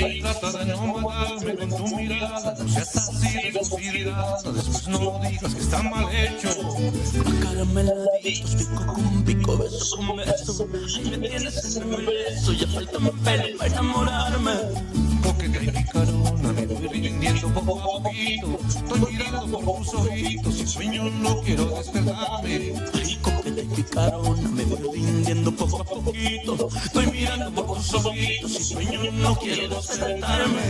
Ay, trata de no matarme con tu mirada, no seas así desconsiderada, después no digas que está mal hecho. Acarameladitos, pico con pico, beso con beso. Ay, me tienes en el beso, ya falta mi pelo para enamorarme. Porque hay picarona, me voy rindiendo poco a poquito. Estoy mirando por tus ojitos y sueño no quiero despertarme. Ay, coqueta y picarona, me voy rindiendo poco a poquito. Estoy mirando por tus ojitos y sueño no quiero despertarme.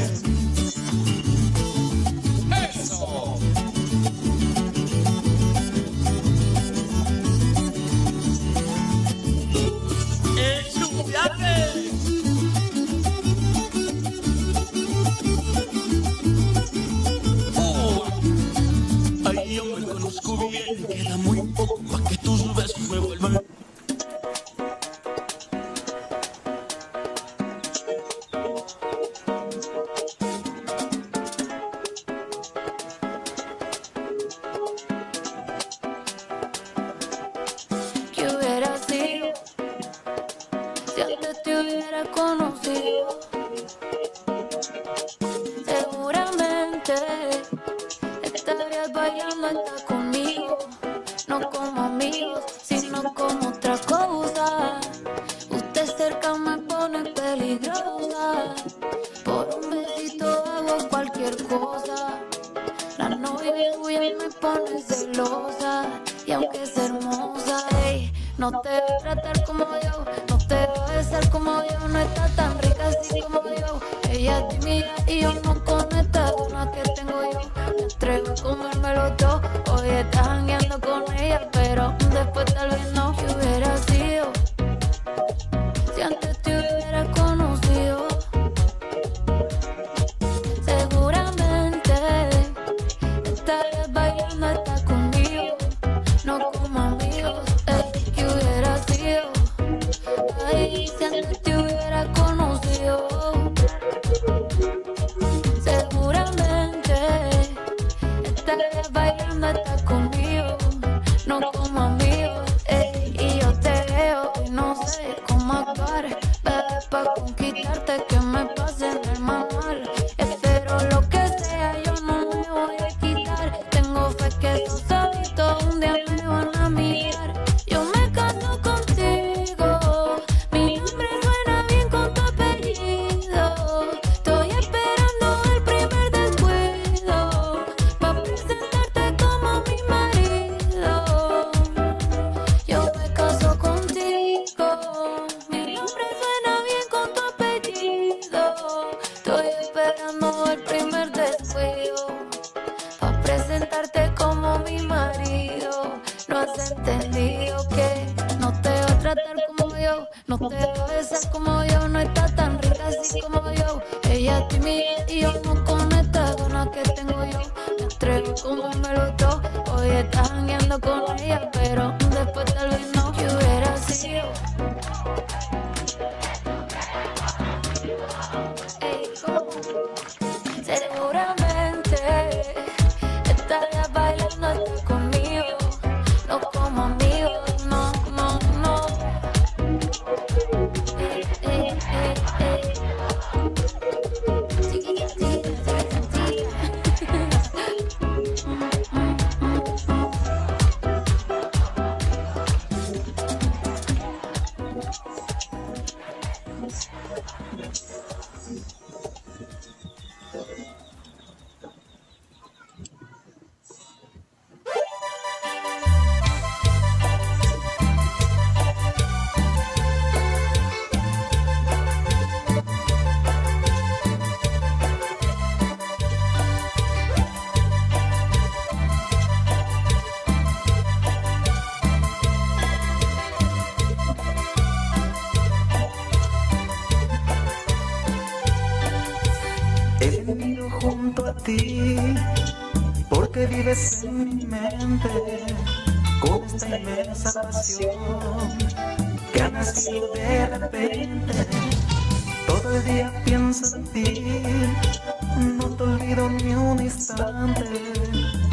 ¡Eso! ¡Es un viaje! Ay, yo me conozco bien, queda muy poco pa' que tus besos me vuelvan. ¿Qué hubiera sido si antes te hubiera conocido? Seguramente estarías bailando hasta conmigo, no como amigos, sino como otra cosa. Usted cerca me pone peligrosa, por un besito hago cualquier cosa. La novia tuya me pone celosa, y aunque es hermosa, ey, no te va a tratar como yo, no te va a besar como yo, no está tan rica así como yo. Ella es tímida y yo no con esta gana que tengo yo. Me atrevo a comerme los dos, hoy estás jangueando con ella, pero después tal vez no. ¿Qué hubiera sido si antes te hubiera conocido? Seguramente estarías bailando hasta conmigo, no como amigos. ¿Qué hubiera sido? Ay, si antes te hubiera conocido. Seguramente estarías bailando hasta conmigo, no como amigos. Y yo te veo y no sé cómo actuar, bebé, pa' conquistarte que me pasen el manual. Espero lo que sea, yo no me voy a quitar. Tengo fe que esos hábitos un día me van a mirar. Yo me caso contigo, mi nombre suena bien con tu apellido. Estoy esperando el primer descuido pa' presentarte como mi marido. Yo me caso contigo, mi nombre suena bien con tu apellido. Estoy esperando el primer descuido pa' presentarte como mi marido. No has entendido que no te va a tratar como yo, no te va a besar como yo, no está tan rica así como yo. Ella es tímida y yo no con esta gana que tengo yo. Me atrevo a comerme los dos, hoy estás jangueando con ella, pero después tal vez no. ¿Qué hubiera sido? Ey, ¿cómo? Seguramente estarías bailando hasta conmigo, no como amigos, no, no, no. Ey, ey, ey, ey. Chiquita, chiquita, He venido junto a ti porque vives en mi mente con esta inmensa pasión que ha nacido de repente. Todo el día pienso en ti, no te olvido ni un instante.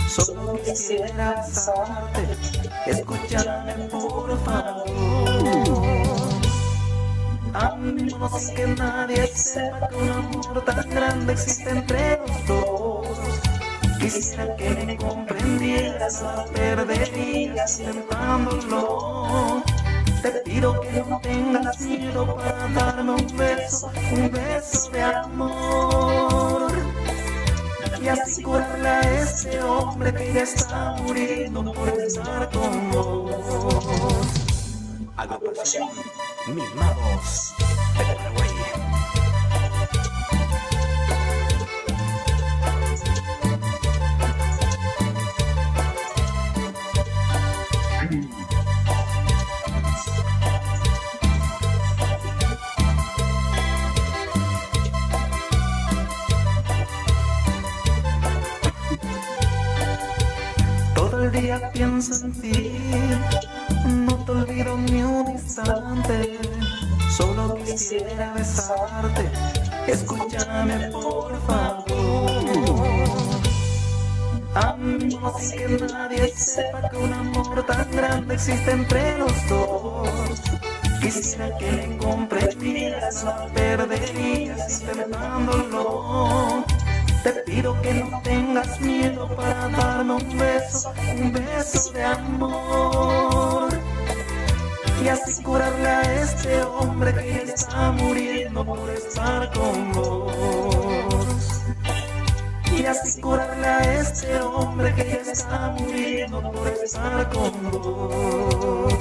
Solo quisiera besarte, escúchame por favor. Amémonos sin que nadie sepa que un amor tan grande existe entre los dos. Quisiera que me comprendieras, la perderías intentándolo. Te pido que no tengas miedo para darme un beso de amor. Y así curarle a ese hombre que ya está muriendo por estar con vos. Agrupación Mimados de Paraguay. Todo el día pienso en ti, no te olvido ni un instante. Solo quisiera besarte, escúchame por favor. Amémonos sin que nadie sepa que un amor tan grande existe entre los dos. Quisiera que me comprendieras, la perderías intentándolo. Te pido que no tengas miedo para darme un beso de amor. Y así curarle a este hombre que ya está muriendo por estar con vos. Y así curarle a este hombre que ya está muriendo por estar con vos.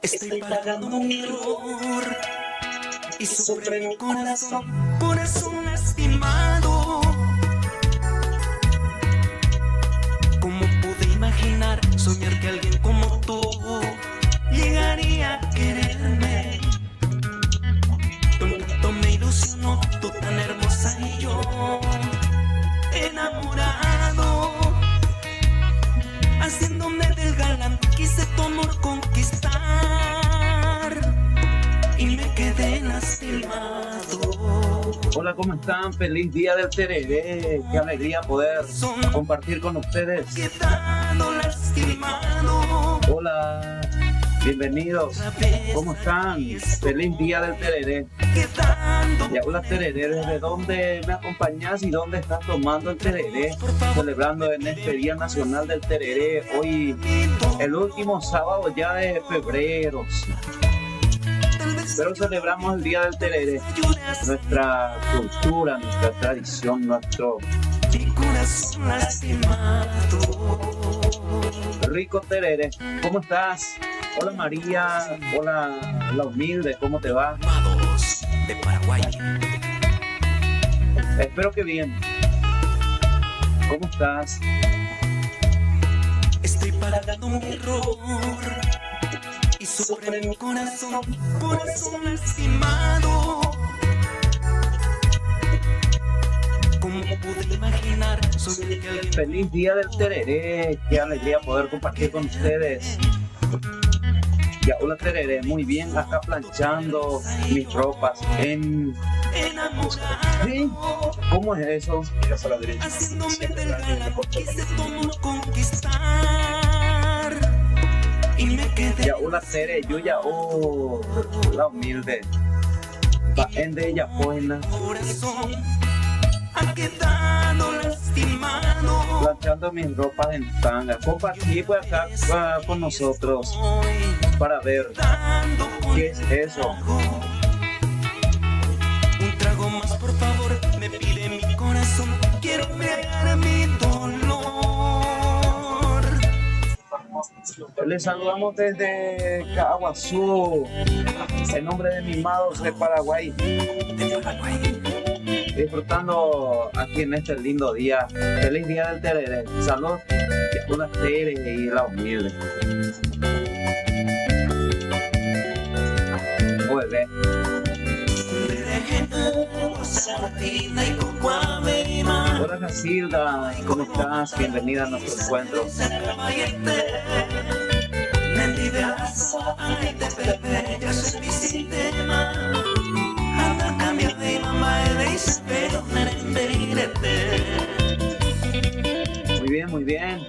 Estoy pagando mi error y sufre mi corazón lastimado. ¿Cómo pude imaginar soñar que alguien como tú llegaría a quererme? Tanto me ilusionó, tú tan hermosa y yo enamorado. Haciéndome del galán, quise tu amor conquistar y me quedé lastimado. Hola, ¿cómo están? Feliz día del tereré. Qué alegría poder compartir con ustedes. Quedando lastimado. Hola, bienvenidos. ¿Cómo están? Feliz día del tereré. Ya, hola tereré, ¿desde dónde me acompañas y dónde estás tomando el tereré? Celebrando en este Día Nacional del Tereré, hoy el último sábado ya de febrero. Pero celebramos el Día del Tereré, nuestra cultura, nuestra tradición, nuestro rico tereré. ¿Cómo estás? Hola María, hola La Humilde, ¿cómo te va? Mimados de Paraguay. Espero que bien. ¿Cómo estás? Estoy pagando mi error y sufre mi corazón lastimado. ¿Cómo pude imaginar soñar que alguien... Feliz día del tereré, qué alegría poder compartir con ustedes. Ya, hola tereré, muy bien, acá planchando mis ropas en... ¿Sí? ¿Cómo es eso? Haciéndome del galán, quise tu amor conquistar y me quedé... Ya, hola tere, yo ya, La Humilde. Va en de ella buena. Corazón ha quedado lastimado. Planchando mis ropas en tanga. Compartí por acá con nosotros para ver qué es eso. Un trago más, por favor, me pide mi corazón. Quiero embriagar mi dolor. Les saludamos desde Caguazú, en nombre de Mimados de Paraguay. Disfrutando aquí en este lindo día. Feliz día del tereré. Salud a una Tere y La Humilde. Vuelve. Hola Casilda, ¿cómo estás? Bienvenida a nuestro encuentro. Muy bien, muy bien.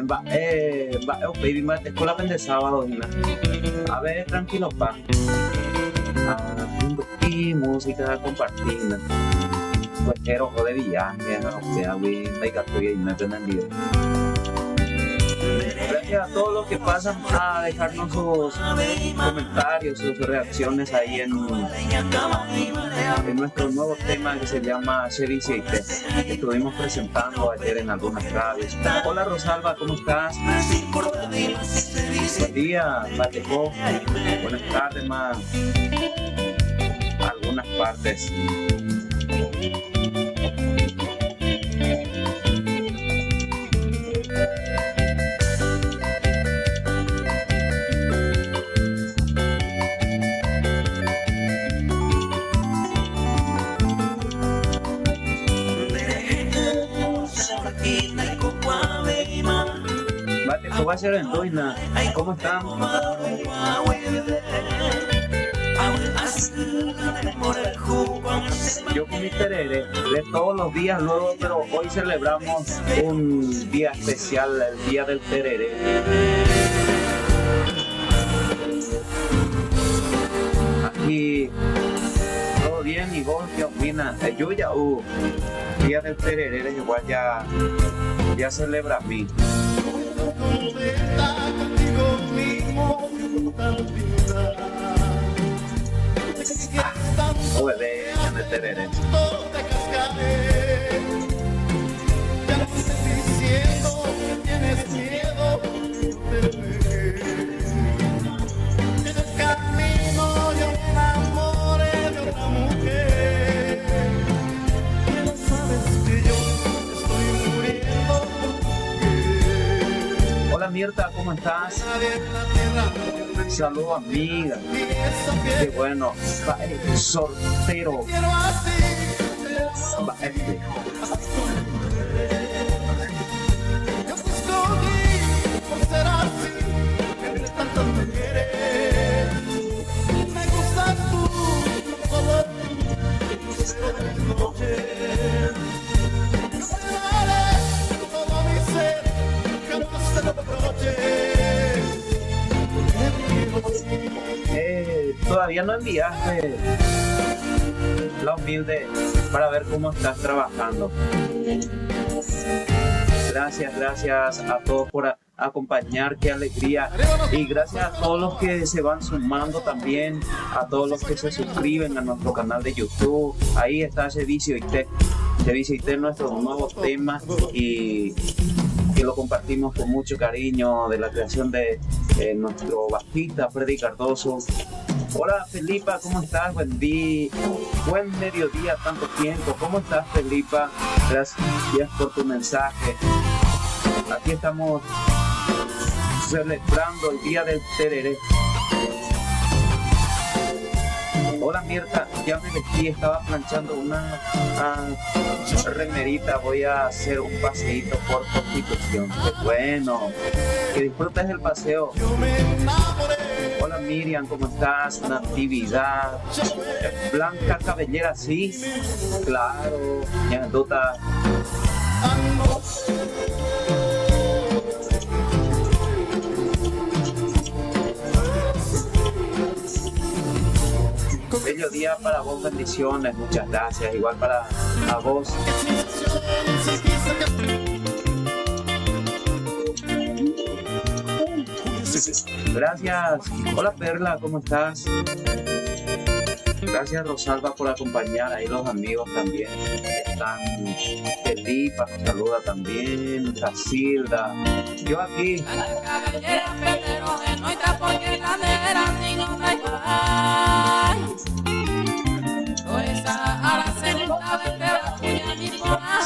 baby, mate, con la pende sábado, Gina. A ver, tranquilo, pa. Y música compartida. Pues quiero de viaje, o sea, güey, me estoy me aprendido. Gracias a todos los que pasan a dejarnos sus comentarios, sus reacciones ahí en nuestro nuevo tema que se llama Servicio IT. Estuvimos presentando ayer en algunas radios. Hola Rosalba, ¿cómo estás? Buen día, Bateco. Buenas tardes, más. Algunas partes. Bateco va a ser en Doina. ¿Cómo están? Yo comí tereré de todos los días luego, pero hoy celebramos un día especial, el día del tereré. Aquí todo bien, y vos qué opinas? Yo ya día del tereré igual ya celebra mí. Bebé en el tereré. Hola Mirta, ¿cómo estás? Saludos amiga. Qué bueno. Sortero. Todavía no enviaste la humilde para ver cómo estás trabajando. Gracias a todos por acompañar, qué alegría. Y gracias a todos los que se van sumando también, a todos los que se suscriben a nuestro canal de YouTube. Ahí está Servicio IT. Servicio IT es nuestro nuevo tema y que lo compartimos con mucho cariño, de la creación de nuestro bajista Freddy Cardoso. Hola Felipa, ¿cómo estás? Buen mediodía, tanto tiempo. ¿Cómo estás, Felipa? Gracias por tu mensaje. Aquí estamos celebrando el día del tereré. Hola Mirta, ya me vestí, estaba planchando una remerita. Voy a hacer un paseíto por Constitución. Qué bueno, que disfrutes el paseo. Hola Miriam, ¿cómo estás? Natividad. Blanca Cabellera, sí. Claro, ñandota. Bello día para vos, bendiciones, muchas gracias, igual para vos. Gracias. Hola Perla, ¿cómo estás? Gracias Rosalba por acompañar, ahí los amigos también están. Felipa nos saluda también, Casilda. Yo aquí.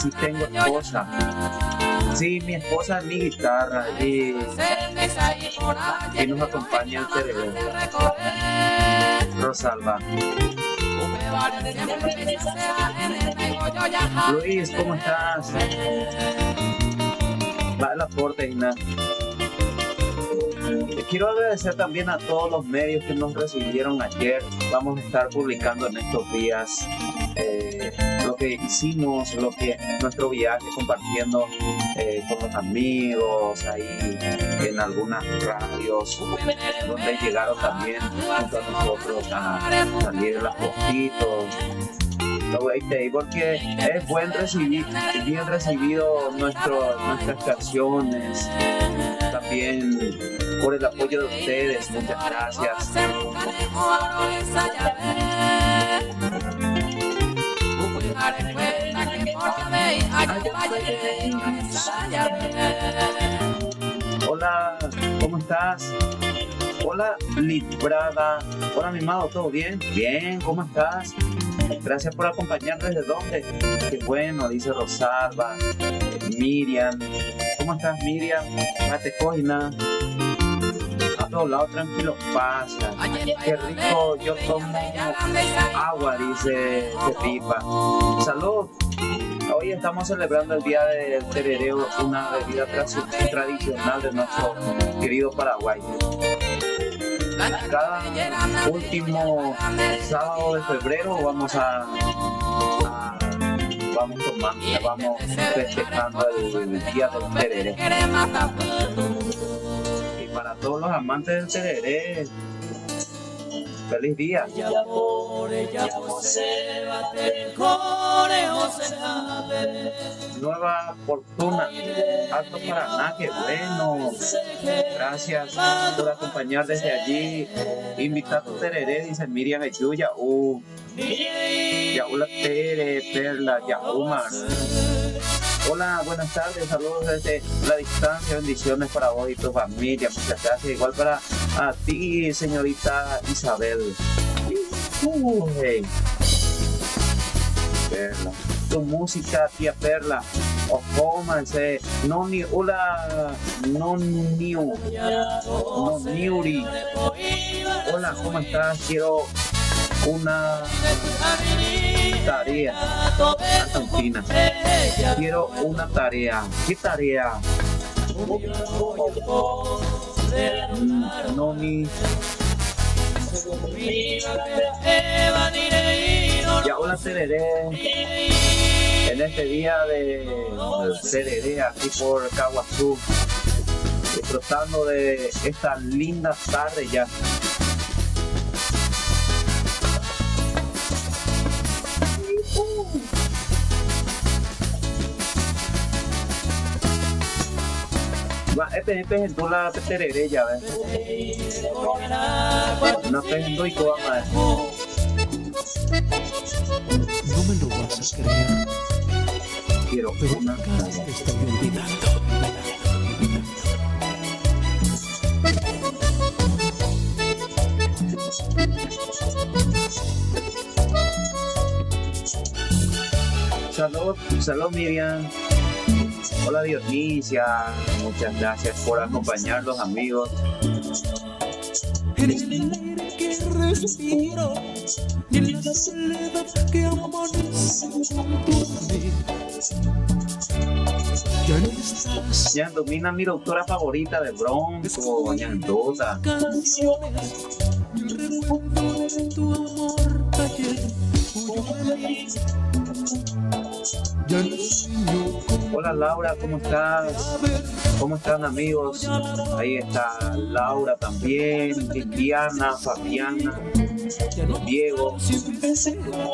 Sí tengo esposa. Sí, mi esposa es mi guitarra y nos acompaña el tereré. Rosalba. Luis, ¿cómo estás? Va el aporte, Ignacio. Quiero agradecer también a todos los medios que nos recibieron ayer. Vamos a estar publicando en estos días lo que hicimos, nuestro viaje compartiendo con los amigos ahí en algunas radios donde llegaron también junto a nosotros a salir las fotitos. Porque es bien recibido nuestras canciones, también por el apoyo de ustedes, muchas gracias. Hola, ¿cómo estás? Hola, Librada. Hola, mi amado, ¿todo bien? Bien, ¿cómo estás? Gracias por acompañar. ¿Desde dónde? Qué bueno, dice Rosalba. Miriam. ¿Cómo estás, Miriam? Mate cojina. A todos lados tranquilo pasa. Qué rico, yo tomo agua, dice Pipa. Salud. Hoy estamos celebrando el día del tereré, una bebida tradicional de nuestro querido Paraguay. Cada último sábado de febrero vamos festejando el día del tereré. Y para todos los amantes del tereré, feliz día. Nueva Fortuna, Alto Paraná, qué bueno. Gracias por acompañar desde allí. Invitado tereré, dice Miriam Echuya. Yaula Tere, Perla, Yauma. Hola, buenas tardes, saludos desde la distancia, bendiciones para vos y tu familia, muchas gracias, igual para a ti, señorita Isabel. Hey. Perla, tu música, tía Perla, cómanse, no ni hola, no niuri. Hola, ¿cómo estás? Quiero una tarea argentina. Quiero una tarea. ¿Qué tarea? No ni. Ya hola tereré. En este día de tereré aquí por Caguazú, disfrutando de esta linda tarde ya. Este es la tereré ya ves. Una pejendo y toda madre. No me lo vas a creer, Quiero pero una nunca te estoy olvidando. Salud Miriam. Hola Dionisia, muchas gracias por acompañarnos, amigos. Eres el aire que respiro y la soledad que amanece junto a mí. Ya no estás. Ya domina mi doctora favorita de Bronco, doña Andosa. Canciones, el recuerdo de tu amor ayer huyó de mí. Ya no sueño con. Hola Laura, ¿cómo estás? ¿Cómo están, amigos? Ahí está Laura también, Liliana, Fabiana, Diego,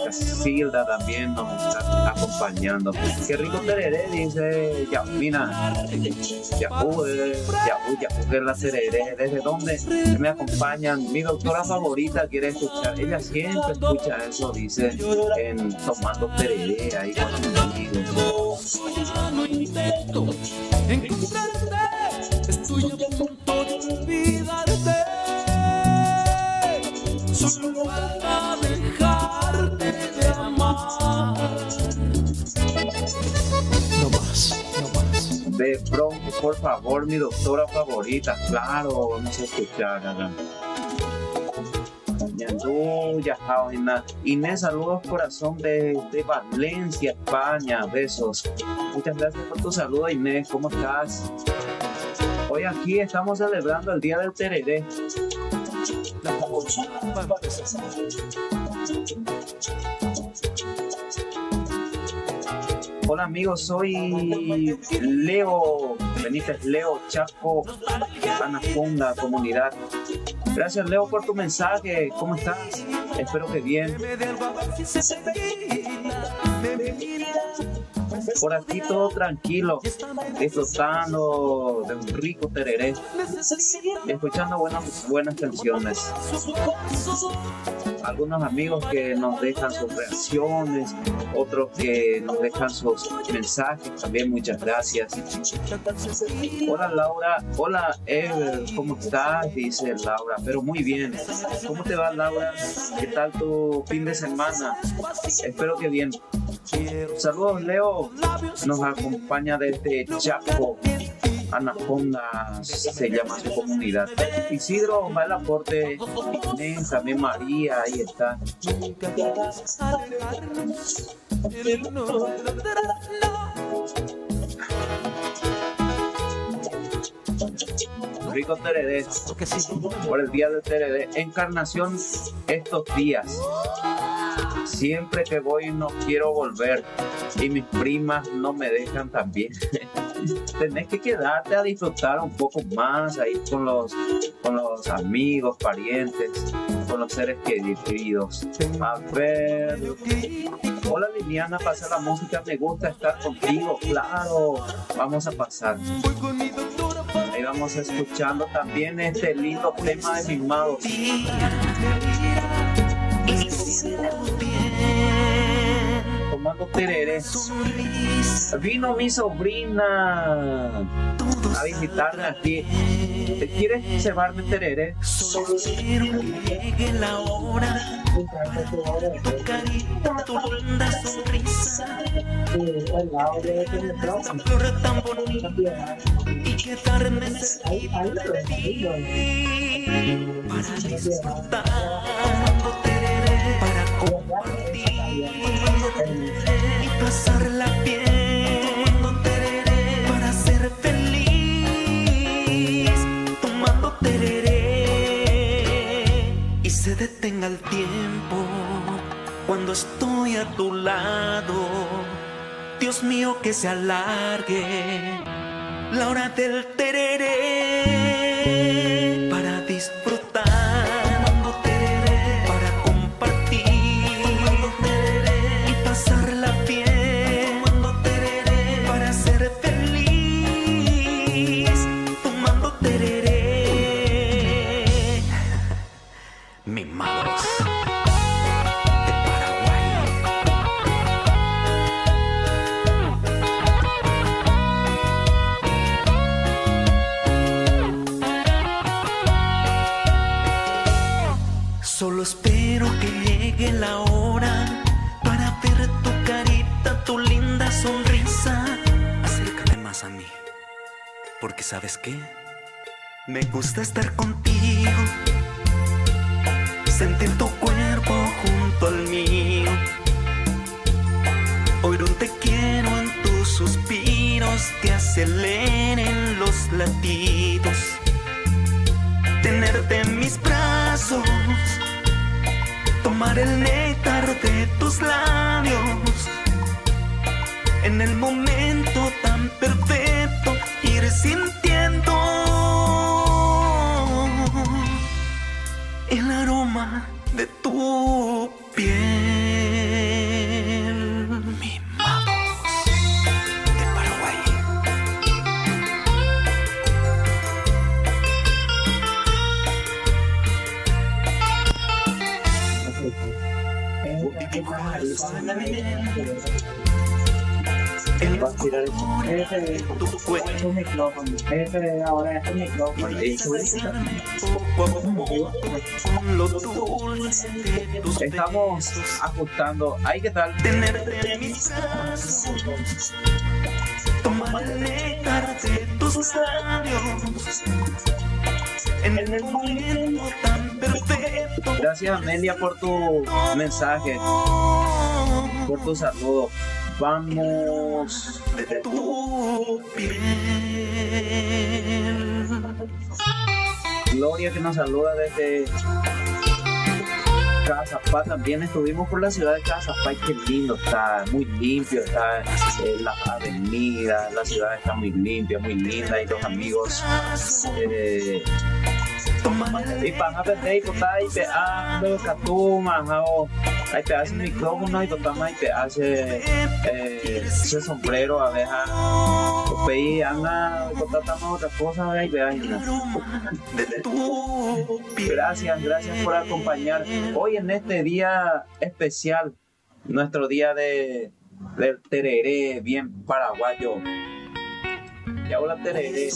Casilda también nos está acompañando. Qué rico tereré, dice Yasmina. Yahoo, que es la tereré. ¿Desde dónde me acompañan? Mi doctora favorita quiere escuchar. Ella siempre escucha eso, dice, en tomando tereré ahí con los amigos. No intento encontrarte, estoy a punto de olvidarte, solo para dejarte de amar. No más. De Bronco, por favor, mi doctora favorita. Claro, vamos a escuchar acá. Inés, saludos corazón de Valencia, España, besos. Muchas gracias por tu saludo, Inés, ¿cómo estás? Hoy aquí estamos celebrando el día del tereré. Hola amigos, soy Leo Benítez, Leo Chaco, Anaconda, comunidad. Gracias Leo por tu mensaje, ¿cómo estás? Espero que bien. Por aquí todo tranquilo, disfrutando de un rico tereré, escuchando buenas canciones. Algunos amigos que nos dejan sus reacciones, otros que nos dejan sus mensajes, también muchas gracias. Hola Laura, hola Ever, ¿cómo estás? Dice Laura, pero muy bien. ¿Cómo te va Laura? ¿Qué tal tu fin de semana? Espero que bien. Saludos Leo, nos acompaña desde Chaco, Anaconda se llama su comunidad. Isidro va al aporte, Inés, también María, ahí está. Rico tereré, por el día del tereré, Encarnación estos días. Siempre que voy no quiero volver y mis primas no me dejan también. Tenés que quedarte a disfrutar un poco más ahí con los amigos, parientes, con los seres queridos. A ver. Hola Liliana, pasa la música, me gusta estar contigo, claro, vamos a pasar. Ahí vamos escuchando también este lindo tema de Mimados. Tomando tereré. Vino mi sobrina a visitarme aquí. ¿Te quieres llevarme tereré? Solo quiero que llegue la hora. Tu carita, tu linda sonrisa. Esa flor tan bonita. Y quedarme cerquita de ti. Para disfrutar tomando tereré. Para compartir y pasarla bien tomando tereré. Para ser feliz tomando tereré. Y se detenga el tiempo cuando estoy a tu lado. Dios mío, que se alargue la hora del tereré. Para disfrutar tomando tereré. Para compartir tomando tereré. Y pasarla bien tomando tereré. Para ser feliz tomando tereré. Mimados de Paraguay. Solo espero que llegue la hora para ver tu carita, tu linda sonrisa. Acércate más a mí, porque ¿sabes qué? Me gusta estar contigo, sentir tu cuerpo junto al mío, oír un te quiero en tus suspiros que aceleren los latidos, tenerte en mis brazos, tomar el néctar de tus labios, en el momento tan perfecto ir sintiendo el aroma de tu piel. Mimados de Paraguay. El color de tu cuerpo. Ahora es el micrófono. Poco a poco con lo dulce de tus Estamos besos. ajustando. ¿Ahí qué tal? Tenerte en mis brazos, tomar el néctar de tus labios, en el momento tan perfecto. Gracias Amelia por tu mensaje, por tu saludo. Vamos. De tu piel. Gloria que nos saluda desde Cazapá también estuvimos por la ciudad de Cazapá y qué lindo está, muy limpio, está la avenida, la ciudad está muy limpia, muy linda y los amigos y para aprender y total y peando catuma hay pedazo de micrófono y total hay pedazo ese sombrero a ver pedí anda contratando otras cosas y gracias por acompañar hoy en este día especial, nuestro día del tereré bien paraguayo. Y ahora tereré.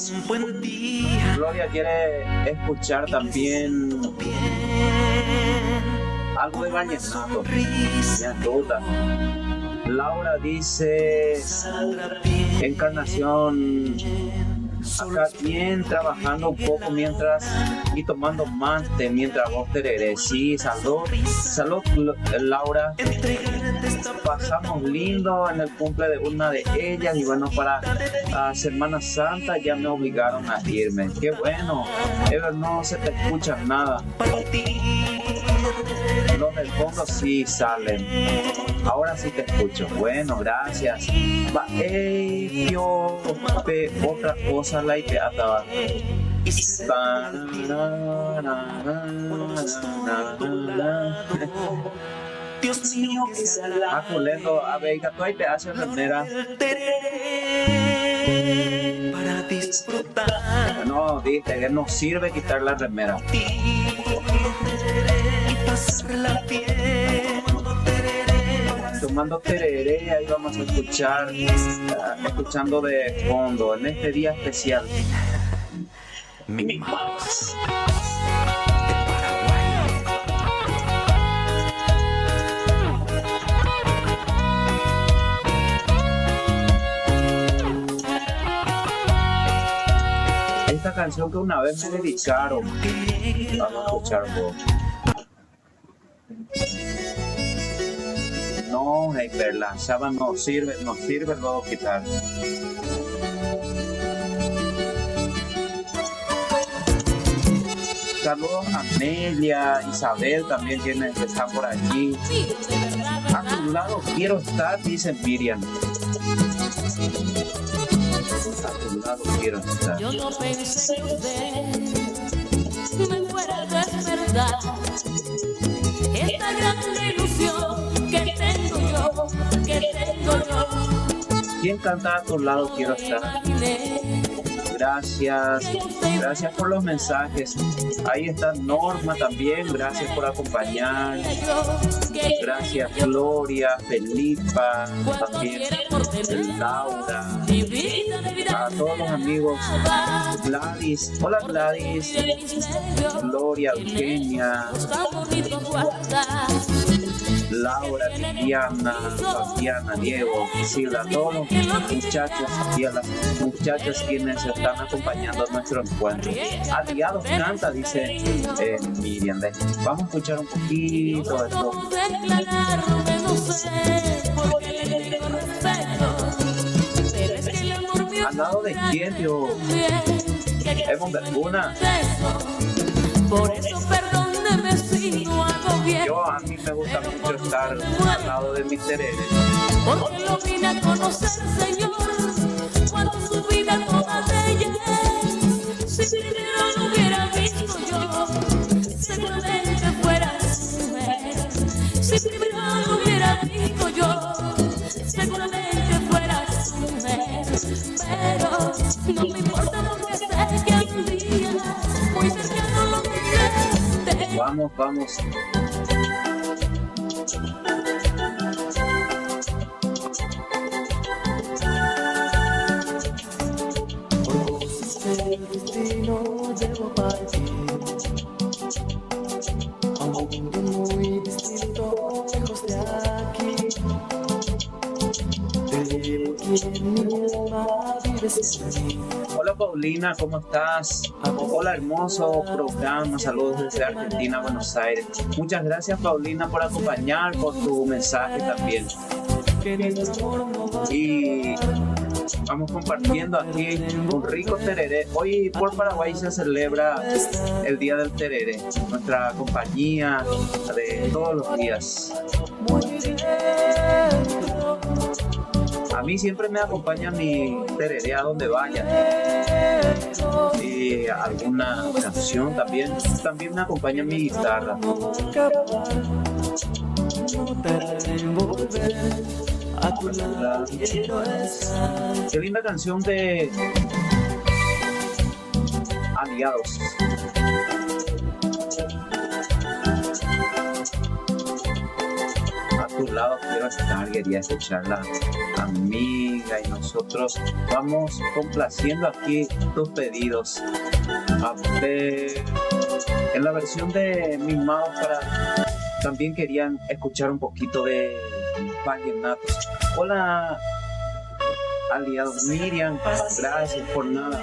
Gloria quiere escuchar también algo de vallenato. Me duda. Laura dice Encarnación acá bien trabajando un poco mientras y tomando mate mientras vos tereré. Sí, salud Laura, pasamos lindo en el cumple de una de ellas y bueno, para Semana Santa ya me obligaron a irme. Qué bueno, Ever, no se te escucha nada. Los del fondo sí salen. Ahora sí te escucho. Bueno, gracias. Yo otra cosa la idea Dios mío, que se la aculendo a ver, gato hay pedazo de remera para disfrutar. No, dice que no sirve quitar la remera. Tomando tereré, ahí vamos a escuchar, escuchando de fondo en este día especial. Mi manos. Esta canción que una vez me dedicaron, vamos a escuchar vos. No, hey, la sábana no sirve luego quitar. Saludos a Amelia, Isabel también quienes están por allí. A tu lado quiero estar, dice Miriam. A tu lado quiero estar. Yo no pensé que usted me fuera a despertar esta gran ilusión que tengo yo. ¿Quién canta a tu lado quiero estar? Gracias por los mensajes. Ahí está Norma también, gracias por acompañar. Gracias Gloria, Felipa, también Laura, a todos los amigos. Gladys, hola Gladys, Gloria, Eugenia, Laura, Viviana, Fabiana, Diego, Priscila, todos los muchachos y a las muchachas quienes están acompañando nuestro encuentro. Aliados canta, dice Miriam. Vamos a escuchar un poquito de esto. ¿Al lado de quién, tío? ¿Hemos de alguna? Por eso perdóneme si no hago bien. A mí me gusta mucho estar al lado de mis tererés. Porque lo vine a conocer, Señor, cuando su vida toda de ella. Si primero lo hubiera visto yo, seguramente fuera su mujer. Si primero lo hubiera visto yo, seguramente fuera su mujer. Pero no me importa porque sé que un día muy cercano lo tendré. Vamos. El destino llevo a partir a un mundo muy distinto, lejos de aquí. Te llevo aquí en mi alma, vives en mí. Hola Paulina, ¿cómo estás? Hola, hermoso programa, saludos desde Argentina, Buenos Aires. Muchas gracias Paulina por acompañar, por tu mensaje también. Y Vamos compartiendo aquí un rico tereré. Hoy por Paraguay se celebra el Día del Tereré, nuestra compañía de todos los días. A mí siempre me acompaña mi tereré a donde vaya. Y alguna canción también me acompaña mi guitarra. Qué linda canción de Aliados. A tu lado quiero estar, quería escuchar la amiga, y nosotros vamos complaciendo aquí tus pedidos. En la versión de Mimados también querían escuchar un poquito de vallenatos. Hola, aliados. Miriam, gracias por nada.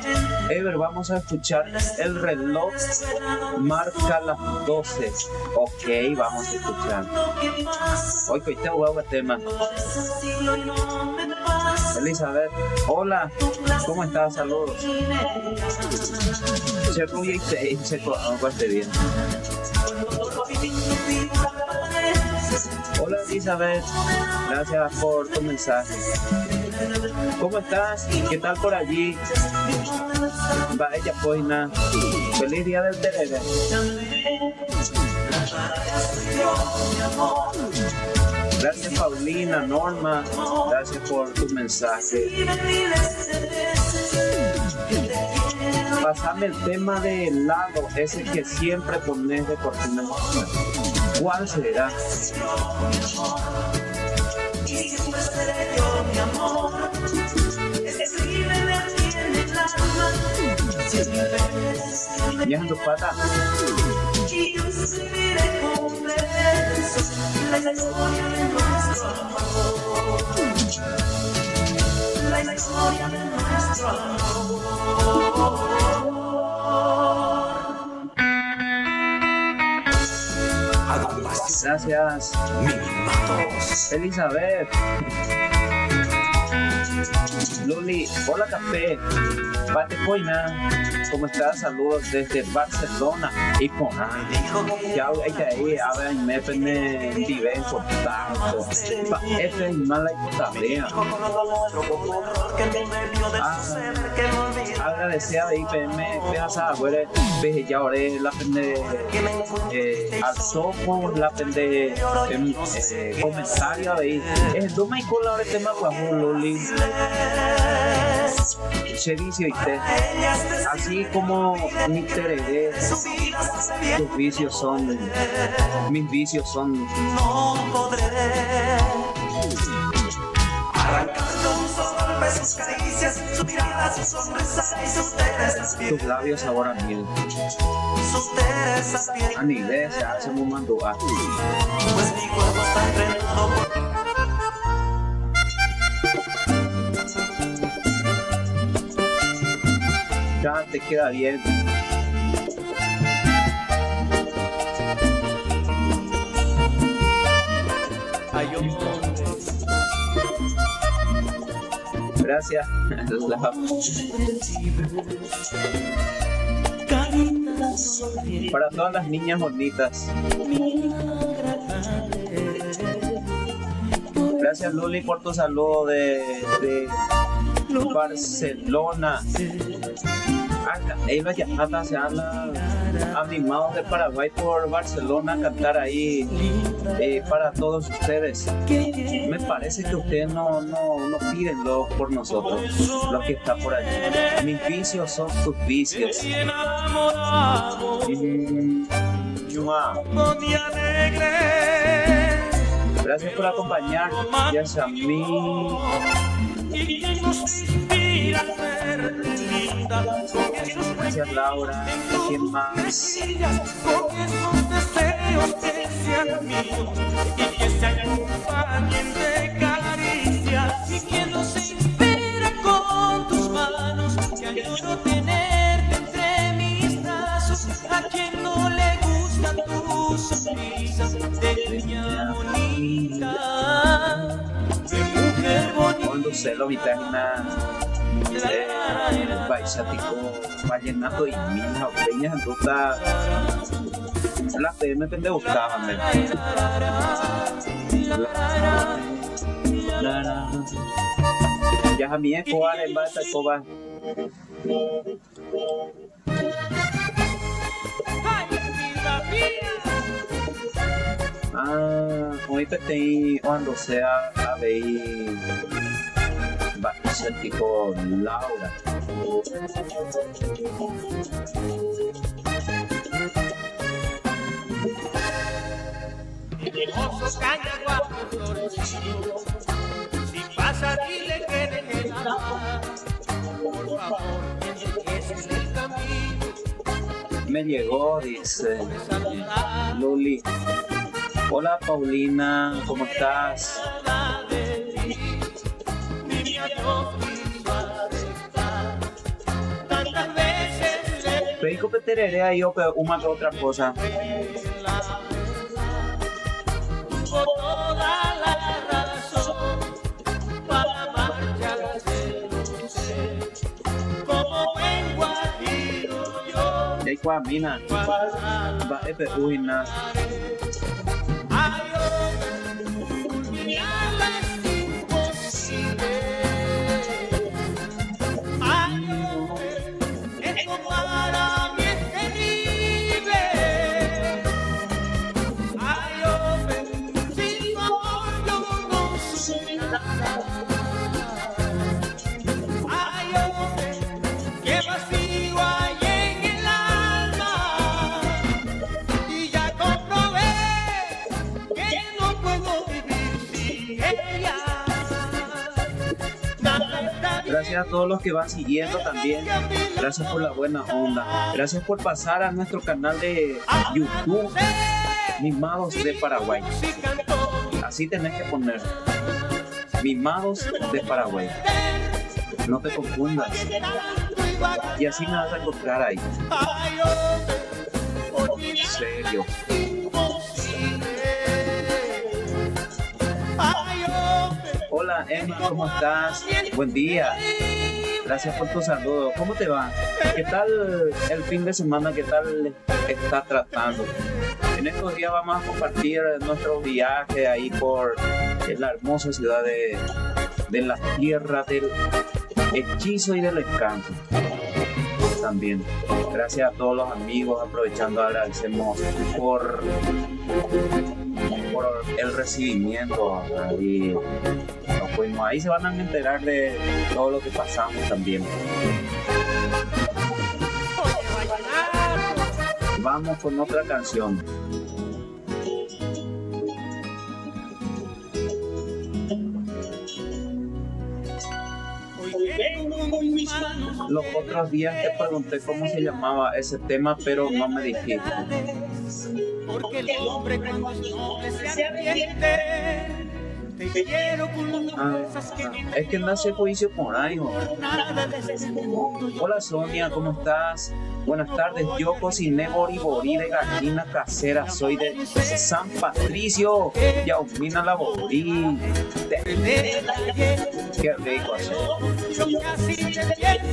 Ever, vamos a escuchar El reloj marca las 12. Ok, vamos a escuchar. Hoy que te voy a tema. Elizabeth, hola, ¿cómo estás? Saludos. Bien. Hola Elizabeth, gracias por tu mensaje. ¿Cómo estás? ¿Qué tal por allí? Vaya poina, feliz día del tereré. Gracias Paulina, Norma, gracias por tu mensaje. Pasame el tema de helado, ese que siempre pones de cortina. ¿Cuál será? ¿Ya en tu pata? Gracias, Mimados. Elizabeth. Luli, hola café. Bate Coina, ¿cómo estás? Saludos desde Barcelona. Y con ya hay que ir a ver, me pende vive en contacto. Este es mala y tablea. Agradecer a IPM, veas a ver, veje ya ahora la pende al sopo, la pende comentario de es do me cola ahora tema guapo Luli. Servicio y té, así como mi tereré, tus vicios son, mis vicios son. No podré arrancando un solo golpe, sus caricias, su mirada, su sonrisa y sus terresas piel. Tus labios sabor a miel. Sus terresas piel. A nivel se hace un mandua. Pues mi cuerpo está entrenado por. Ya te queda bien. Gracias. Para todas las niñas bonitas. Gracias Luli por tu saludo de Barcelona. Ellos ya se han animado de Paraguay por Barcelona a cantar ahí para todos ustedes. Me parece que ustedes no piden por nosotros, lo que está por allí. Mis vicios son tus vicios. Gracias por acompañar. Gracias a mí. Gracias Laura. ¿Quién más? Cuando se lo vitamina Baixatico, vallenato y mil jaureñas, entonces las PM te gustaban, ya a mí es cobar en base a cobar. Hoy tem cuando sea a ver Baixatico Laura. Hermoso Cañaguapo florecido, si pasa dile que deje nada, por favor, que ese es el camino. Me llegó, dice Luli. Hola Paulina, ¿cómo estás? Perico peterere ahí o una que otra cosa. Tuvo toda la razón para marcharse, como buen guajiro yo. Y ahí cuamina, va a peruina. Ay, olvidarla es imposible. Ay, esto para mí es terrible. Ay, sin tu amor yo no soy nada. Ay, qué vacío hay en el alma. Y ya comprobé que no puedo vivir sin ella. Nada está bien. Gracias a todos los que van siguiendo también. Gracias por la buena onda. Gracias por pasar a nuestro canal de YouTube, Mimados de Paraguay. Así tenés que poner Mimados de Paraguay. No te confundas. Y así me vas a encontrar ahí. En serio. Hola Emma, ¿cómo estás? Buen día. Gracias por tu saludo. ¿Cómo te va? ¿Qué tal el fin de semana? ¿Qué tal estás tratando? En estos días vamos a compartir nuestro viaje ahí por la hermosa ciudad de la tierra del hechizo y del encanto. También. Gracias a todos los amigos. Aprovechando, agradecemos por el recibimiento. Ahí se van a enterar de todo lo que pasamos también. Vamos con otra canción. Los otros días te pregunté cómo se llamaba ese tema, pero no me dijiste. Porque el hombre cuando es noble se arrepiente. Te quiero con las cosas que es que no hace juicio por ahí. Hola Sonia, ¿cómo estás? Buenas tardes, yo cociné boriborí de gallina casera, soy de San Patricio, Yaumina la borí. Qué rico así.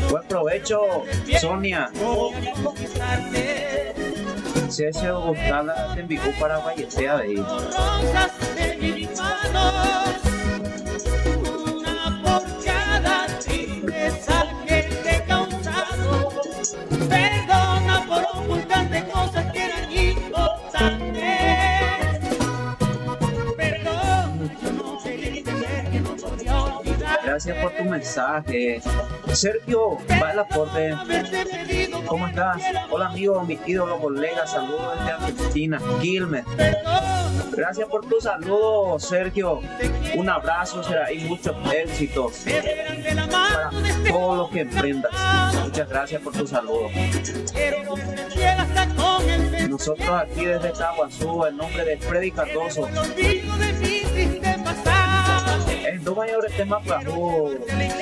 Buen provecho, Sonia. Si ese gustada te envió para Valletea de ahí. Una por cada tristeza que te he causado. Perdona por ocultarte cosas que eran importantes. Perdón, yo no quería entender que no podía olvidar. Gracias por tu mensaje. Sergio, va al aporte. ¿Cómo estás? Hola amigo, mi ídolo, colega, saludos desde Argentina, Quilmes. Gracias por tu saludo, Sergio. Un abrazo, será y muchos éxitos para todos los que emprendas. Muchas gracias por tu saludo. Nosotros aquí desde Caguazú, en nombre de Freddy Cardoso. En dos mayores temas para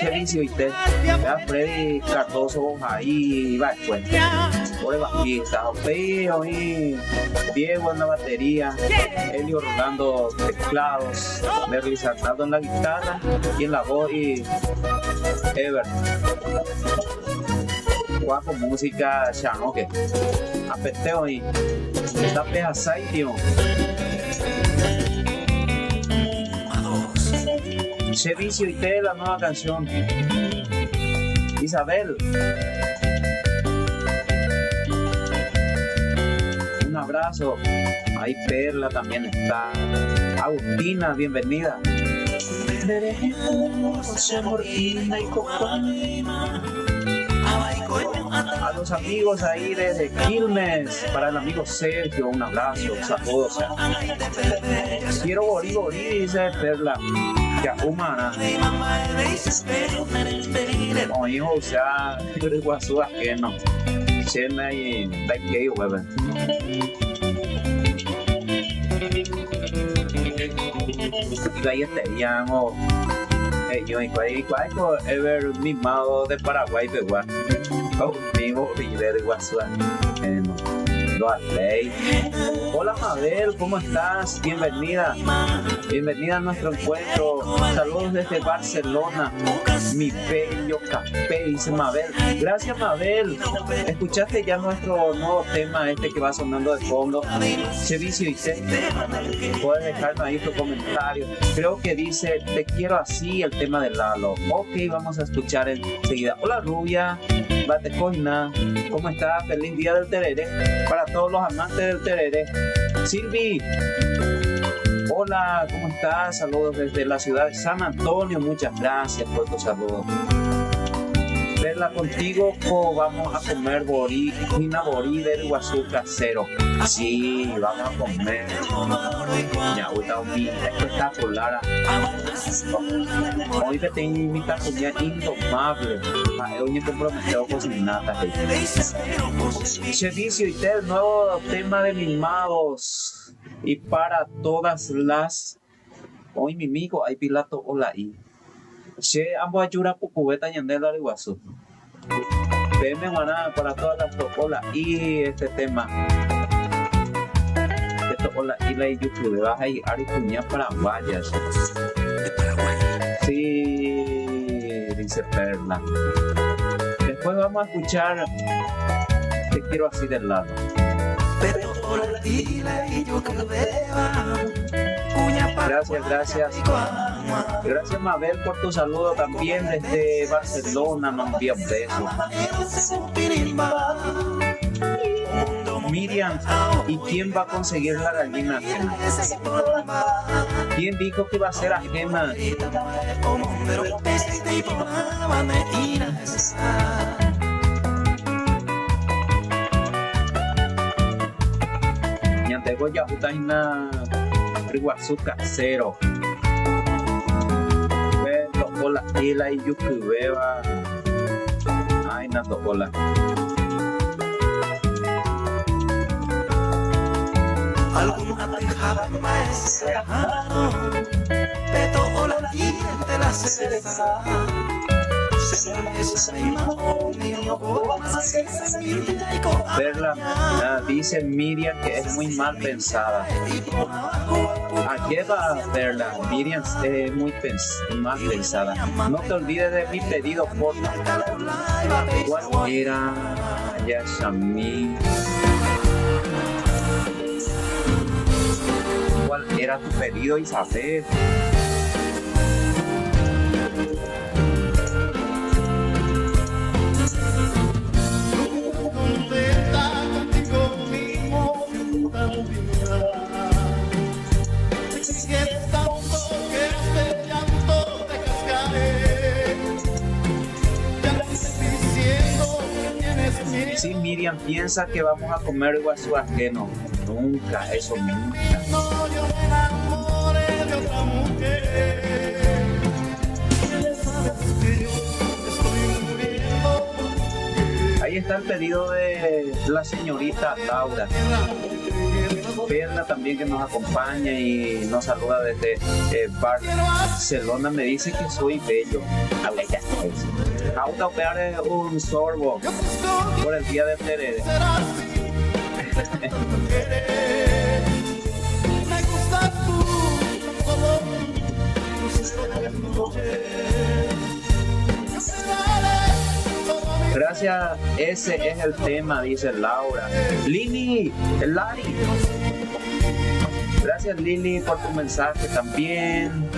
servicio y te. Vea Freddy Cardoso ahí va después. por el bajista, Peo y Diego en la batería, Elio Rolando teclados, Berly Sarnado en la guitarra y en la voz y Ever. Guapo música chanoque, apeteo y está pejasai, tío. Che Vicio y Te, la nueva canción. Isabel. Un abrazo. Ahí Perla también está. Agustina, bienvenida. A los amigos ahí desde Quilmes, para el amigo Sergio, un abrazo, saludos. Quiero Borí, dice Perla. Ya, humana. Como hijo, o sea, Guazú ajeno. Chena y Daikei, hueven. Y ahí estaríamos. Yo y cuál ever mimado de Paraguay, peguá. Vivo de Guazú ajeno. Hola Mabel, ¿cómo estás? Bienvenida. Bienvenida a nuestro encuentro. Saludos desde Barcelona. Mi bello café, dice Mabel. Gracias Mabel. ¿Escuchaste ya nuestro nuevo tema que va sonando de fondo? Che Vicio y Te. Puedes dejarme ahí tu comentario. Creo que dice Te quiero así, el tema de Lalo. Ok, vamos a escuchar enseguida. Hola Rubia. Batecoina, ¿cómo estás? Feliz día del tereré para todos los amantes del tereré. Silvi, hola, ¿cómo estás? Saludos desde la ciudad de San Antonio, muchas gracias por tus saludos. Verla contigo, vamos a comer borí, Gina Borí del Guazú casero. Sí, vamos a comer. Ya, ahorita espectacular. Hoy que te invita a comida indomable. Hoy me comprometido con nada. Che Vicio y Te, el nuevo tema de Mimados. Y para todas las. Hoy mi amigo, hay Pilato, hola y. Che, ambos ayuda pucubeta yandela de Guazú. Veme maná para todas las tocolas y este tema. Hola, y la YouTube vas a ir a Aricuña paraguayas. De Paraguay. Sí, dice Perla. Después vamos a escuchar Te quiero así del lado. Gracias. Gracias Mabel por tu saludo también desde Barcelona. Nos envía un beso. Miriam, ¿y quién va a conseguir la gallina ajena? ¿Quién dijo que va a ser ajena? Ñantego ya utaina Guazú casero. Ve, tocola ila y yucubeba. Ay, na tocola. Alguna dejaba más pero hola de la cereza. Perla, dice Miriam que es muy mal pensada. ¿A qué va Perla? Miriam es muy mal pensada. No te olvides de mi pedido, por favor. ¿Cuál era Yashami? ¿Cuál era tu pedido, Isabel? Sí, Miriam piensa que vamos a comer guazú ajeno. Nunca, eso nunca. Ahí está el pedido de la señorita Laura. Perla también que nos acompaña y nos saluda desde Barcelona. Me dice que soy bello. Auto pegar un sorbo por el día del tereré. Me gusta tú, solo Gracias, ese es el tema, dice Laura. Lili, Lari. Gracias Lili por tu mensaje también.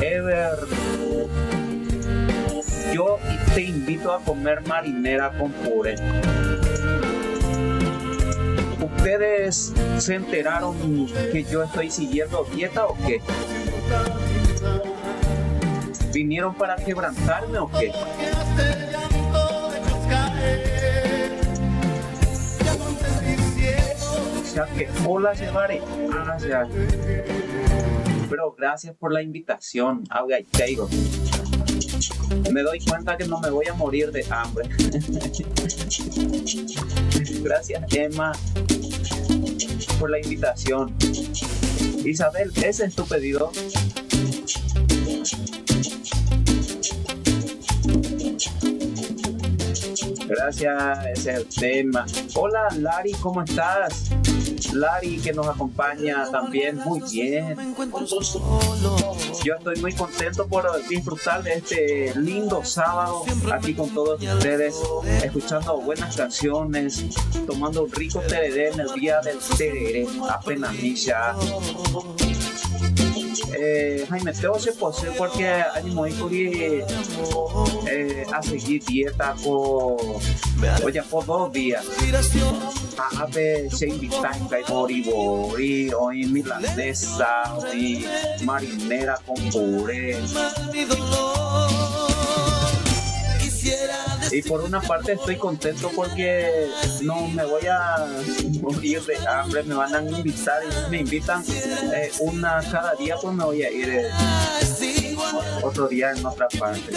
Ever, yo te invito a comer marinera con puré. ¿Ustedes se enteraron que yo estoy siguiendo dieta o qué? ¿Vinieron para quebrantarme o qué? O sea que hola llevaré. Pero gracias por la invitación. Me doy cuenta que no me voy a morir de hambre. Gracias Emma por la invitación. Isabel, ese es tu pedido. Gracias, ese es el tema. Hola Lari, ¿cómo estás? Lari que nos acompaña también, muy bien. Yo estoy muy contento por disfrutar de este lindo sábado aquí con todos ustedes, escuchando buenas canciones, tomando un rico tereré en el día del tereré, apenas ya. Jaime, tengo que poseer porque animo a seguir dieta por 2 días. A ver, se invita en bori, hoy milanesa, hoy marinera con puré. Y por una parte estoy contento porque no me voy a morir de hambre, me van a invitar y me invitan una cada día, pues me voy a ir otro día en otra parte.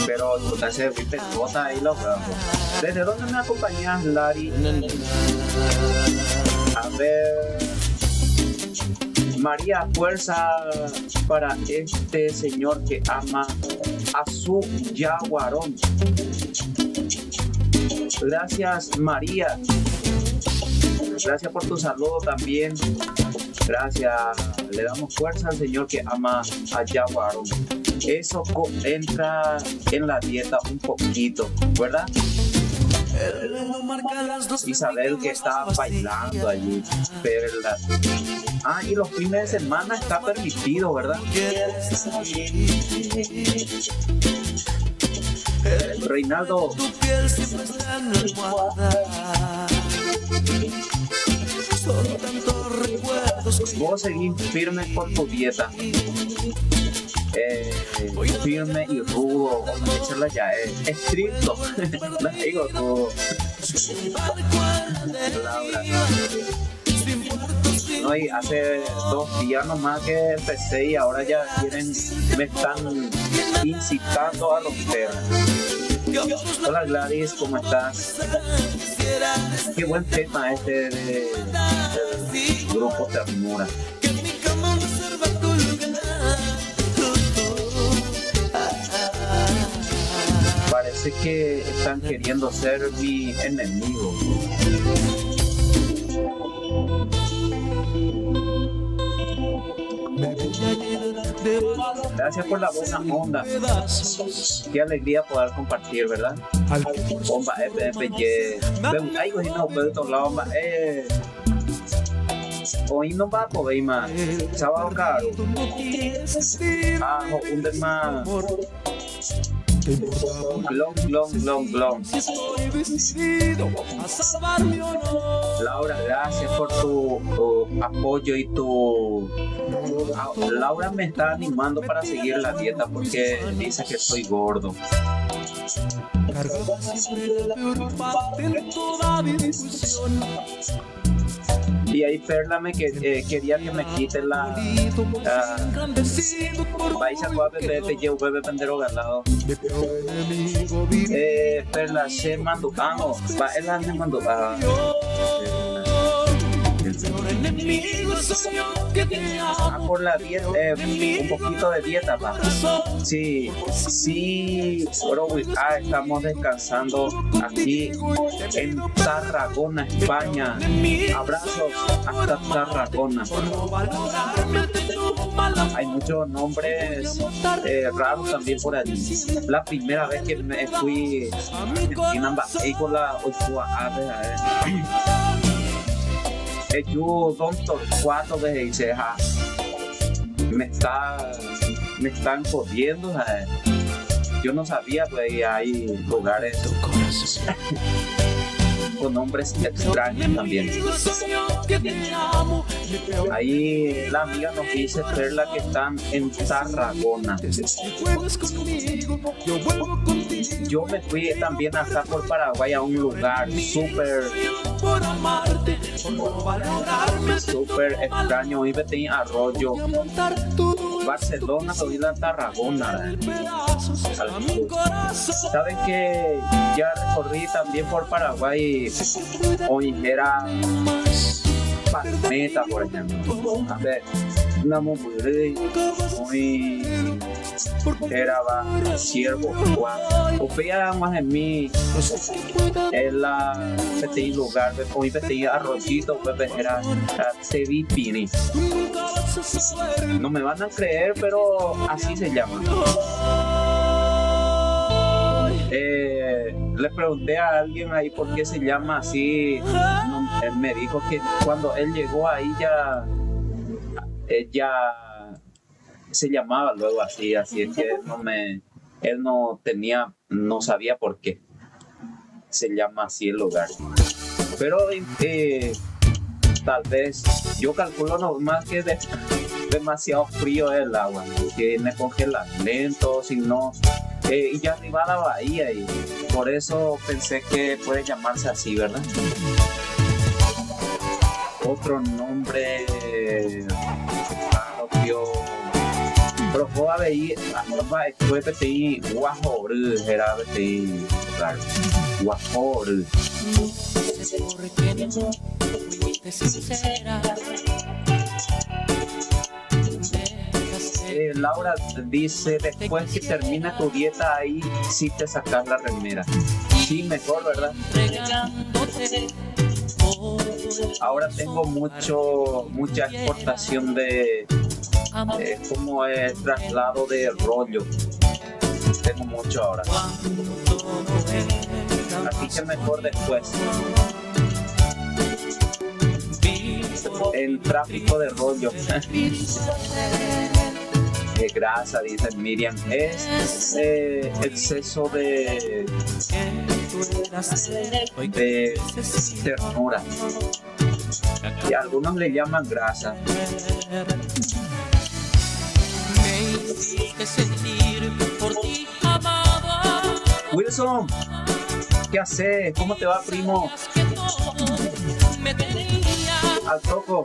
Pero se viste cosa ahí lo veo. ¿Desde dónde me acompañas, Lari? A ver. María, fuerza para este señor que ama a su yaguarón. Gracias María. Gracias por tu saludo también. Gracias. Le damos fuerza al señor que ama a yaguarón. Eso entra en la dieta un poquito, ¿verdad? Isabel que está bailando allí. Perla. Y los fines de semana está permitido, ¿verdad? Reinaldo. Vos seguís firme con tu dieta. Firme y rudo, echarla ya estricto. No digo rudo. Laura. No, y hace 2 días nomás que empecé y ahora ya me están incitando a romper. Hola Gladys, ¿cómo estás? Qué buen tema este del grupo Ternura. Parece que están queriendo ser mi enemigo. Gracias por la buena onda. Qué alegría poder compartir, ¿verdad? Bomba hoy no va a poder más. Sábado caro. Un tema. Glong. Laura, gracias por tu apoyo y tu... Laura me está animando para seguir la dieta porque dice que soy gordo. Y ahí Perla me quería que me quite la vais a jugar bebé te llevo bebé pendero ganado. Perla se mandó va él me mandó Por la dieta, un poquito de dieta, pa. Sí, estamos descansando aquí en Tarragona, España. Abrazos hasta Tarragona. Hay muchos nombres raros también por allí. La primera vez que me fui en Ambaícola, yo cuatro veces hice, me están jodiendo, yo no sabía que hay lugares con nombres extraños también. Ahí la amiga nos dice, Perla, que están en Tarragona. Yo me fui también acá por Paraguay a un lugar súper extraño. Hoy metí Arroyo, Barcelona, soy la Tarragona. Saben que ya recorrí también por Paraguay. Hoy era Palmeta, por ejemplo. A ver, hoy era Ciervo, o fea más en mí, en la petit lugar, hoy petit Arroyito, era Tevipini. No me van a creer, pero así se llama. Le pregunté a alguien ahí por qué se llama así. Él me dijo que cuando él llegó ahí ella se llamaba luego así es que él no sabía por qué se llama así el lugar. Pero tal vez yo calculo nomás que demasiado frío el agua, que me congela lento, si no. Y ya arriba la bahía, y por eso pensé que puede llamarse así, ¿verdad? Otro nombre propio, pero fue PTI Guajorú, era PTI Guajorú. Laura dice, después que termina tu dieta ahí sí te sacas la remera. Sí, mejor, ¿verdad? Ahora tengo mucha exportación de como el traslado de rollo. Tengo mucho ahora. Así que mejor después. El tráfico de rollo. De grasa, dice Miriam, es exceso de ternura, y algunos le llaman grasa. Wilson, ¿qué haces? ¿Cómo te va, primo? Al toco.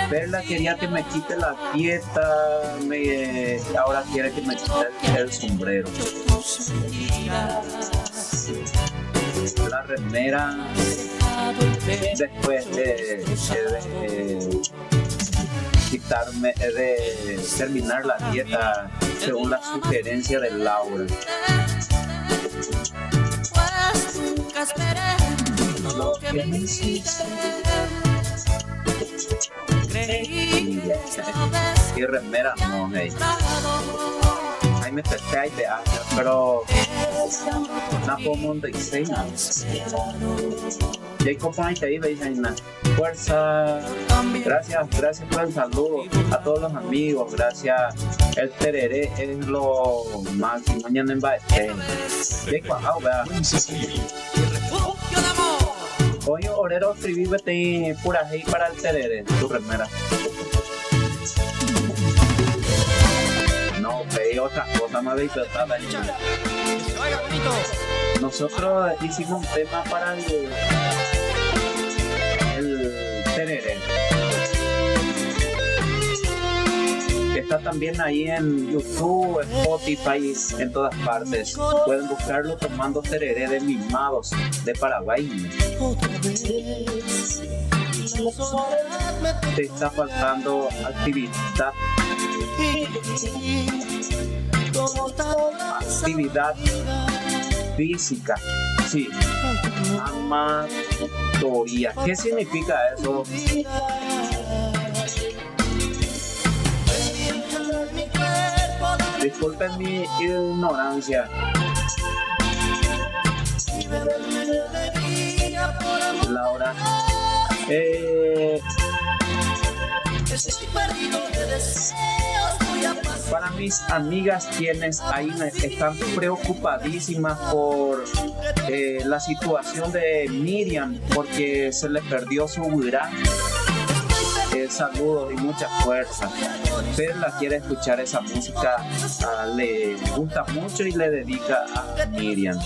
Perla quería que me quite la dieta, ahora quiere que me quite el sombrero. La remera, después de terminar la dieta según la sugerencia de Laura. Pues nunca esperé lo que me hiciste. Y remera no, hey. Ahí me pesqué ahí de hacer, pero no todo el mundo dice nada. Jacob Point ahí veis nada. Fuerza, gracias por el saludo a todos los amigos, gracias. El tereré es lo máximo. Mañana en Baete. Jacob, vea. Hoy Orero escribí vete pura hey para el tereré, tu remera. No, pedí otra cosa más de nosotros hicimos un tema para el tereré. Está también ahí en YouTube, Spotify, en todas partes. Pueden buscarlo tomando tereré de Mimados de Paraguay. Te está faltando actividad física. Sí. Amatoria. ¿Qué significa eso? Disculpen mi ignorancia. Laura. Para mis amigas quienes ahí están preocupadísimas por la situación de Miriam porque se le perdió su gran saludos y mucha fuerza. Perla quiere escuchar esa música, le gusta mucho y le dedica a Miriam.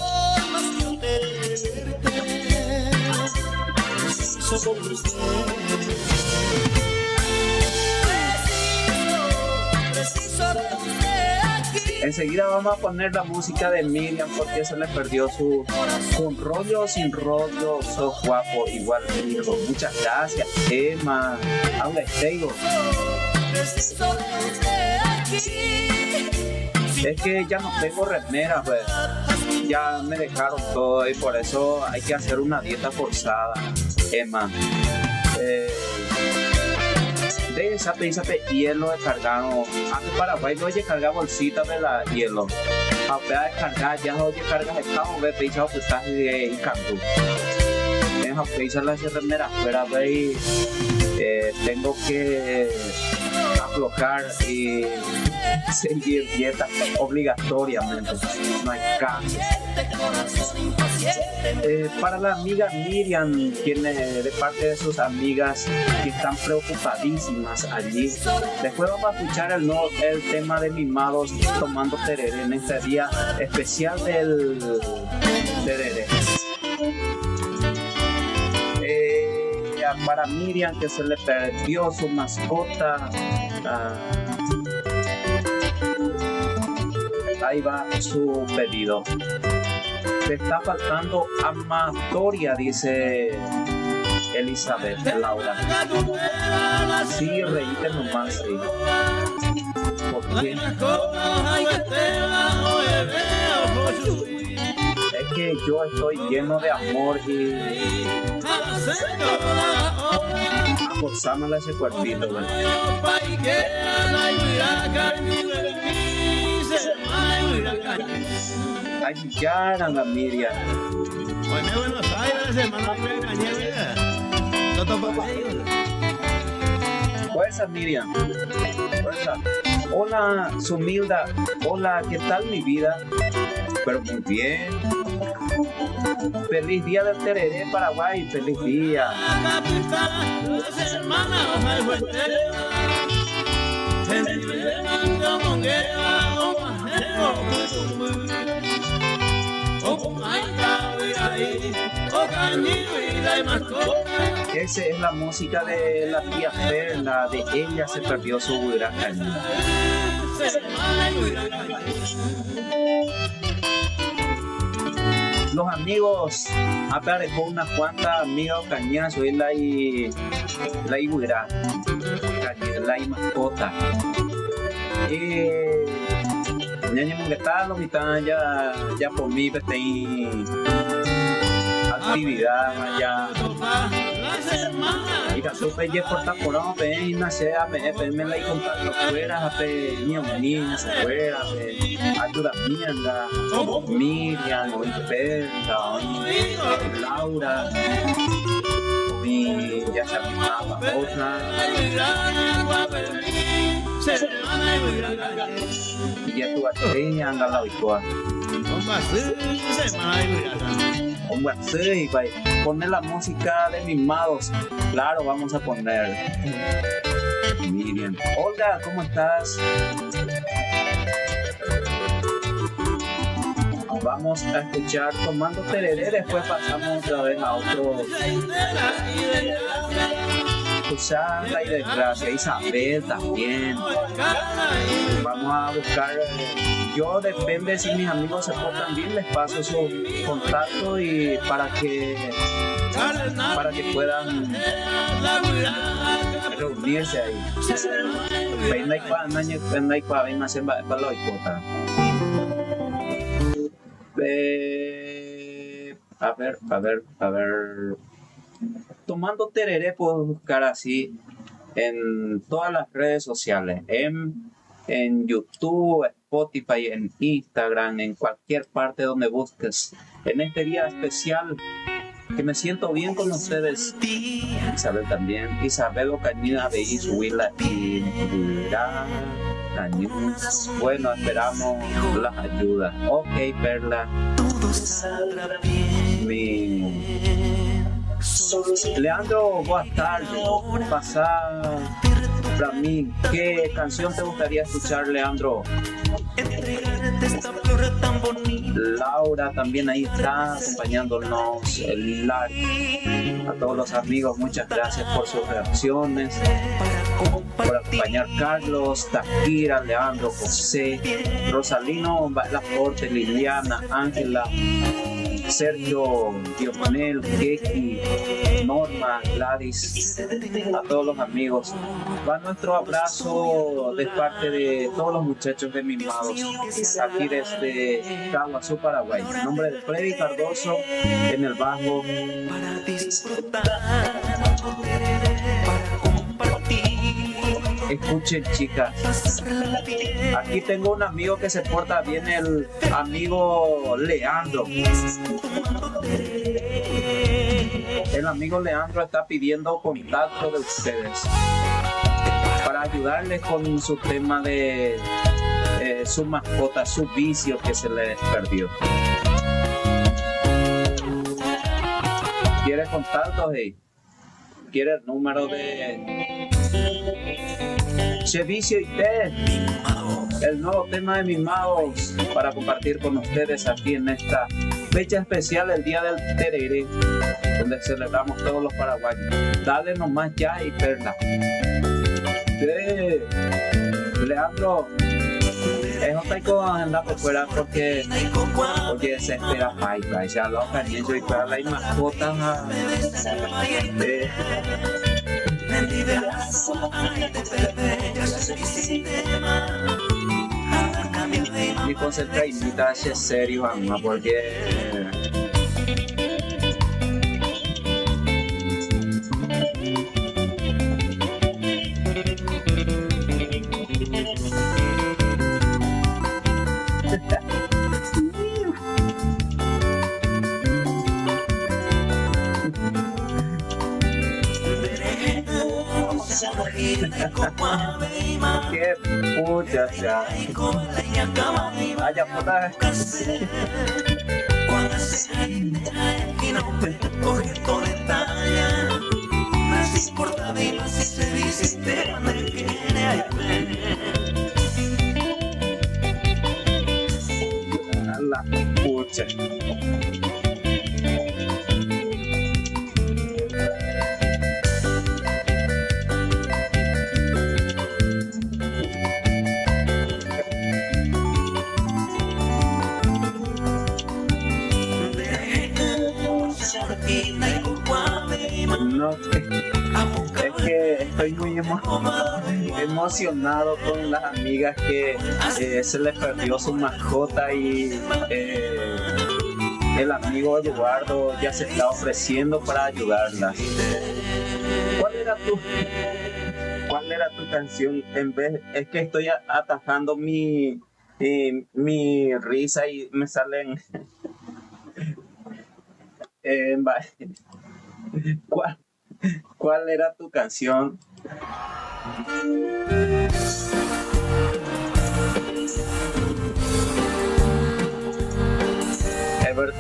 Enseguida vamos a poner la música de Miriam porque se le perdió su con rollo o sin rollo, sos guapo igual hijo. Muchas gracias, Emma. Habla Estego. Es que ya no tengo remera, pues. Ya me dejaron todo y por eso hay que hacer una dieta forzada, Emma. De sape hielo descargado. Hace Paraguay no descarga bolsitas de la hielo. Ahora descargar ya no descargas estamos de pizza que estás de canto. En pizza la remera fuera de tengo que aflojar y seguir dieta obligatoriamente. No hay caso. Para la amiga Miriam, tiene de parte de sus amigas que están preocupadísimas allí. Después vamos a escuchar el tema de Mimados tomando tereré en este día especial del tereré. Para Miriam que se le perdió su mascota, ahí va su pedido. Te está faltando amatoria, dice Elizabeth, Laura. Sí, reíte nomás, sí. ¿Por qué? Es que yo estoy lleno de amor y forzándole ese cuerpito, ¿verdad? Ay, ya, la Miriam. Buenos Aires, hermano, Fuerza, Miriam. Fuerza. Hola, Sumilda. Hola, ¿qué tal mi vida? Pero muy bien. Feliz día del tereré, Paraguay. Feliz día. Esa es la música de la tía Perla, de ella se perdió su gran cañón. Los amigos aparecen unas cuantas amigas cañas y la iguera, la mascota. Ñaño que tal, lo mitad ya por mí tem actividad allá. Y la supe ya por temporada, y no sé, me la contar los fuera, niña se fuera, ayuda mía, Miriam, Perla, Laura, y ya se animaba otra. Y ya tu estrella anda la victoria. Sí, poner la música de Mimados. Claro, vamos a poner. Miriam. Olga, ¿cómo estás? Vamos a escuchar Tomando Tereré. Después pasamos otra vez a otro santa y desgracia. Isabel también. Vamos a buscar. Yo depende si mis amigos se portan bien, les paso su contacto y para que puedan reunirse ahí. A ver. Tomando tereré puedo buscar así en todas las redes sociales, en YouTube, Spotify, en Instagram, en cualquier parte donde busques. En este día especial que me siento bien con ustedes. Isabel también. Isabel Ocañina de Ishuila y bueno, esperamos las ayudas. Ok, Perla. Leandro, buenas tardes. Pasar para mí. ¿Qué canción te gustaría escuchar, Leandro? Laura también ahí está acompañándonos. A todos los amigos, muchas gracias por sus reacciones, por acompañar. Carlos, Takira, Leandro, José, Rosalino, Laporte, Liliana, Ángela, Sergio, Dionel, Keki, Norma, Gladys, a todos los amigos. Va nuestro abrazo de parte de todos los muchachos de Mimados, aquí desde Caguazú, Paraguay. En nombre de Freddy Cardoso en el bajo. Escuchen, chicas, aquí tengo un amigo que se porta bien, el amigo Leandro. El amigo Leandro está pidiendo contacto de ustedes para ayudarles con su tema de su mascota, su vicio que se les perdió. ¿Quiere contactos? Hey? ¿Quiere el número de Vicio y Té? El nuevo tema de Mimados para compartir con ustedes aquí en esta fecha especial, el Día del Tereré, donde celebramos todos los paraguayos. Dale nomás ya y Perla. Leandro, es otra cosa andar por fuera porque se espera paipa. Ya lo caliento y para la mascota. Mi concentra invita a ser serio, mamá, porque qué puta sea. Vaya puta. La pucha. No, es que estoy muy emocionado con las amigas que se les perdió su mascota y el amigo Eduardo ya se está ofreciendo para ayudarlas. ¿Cuál era tu canción? Es que estoy atajando mi risa y me salen ¿Cuál era tu canción? Ever.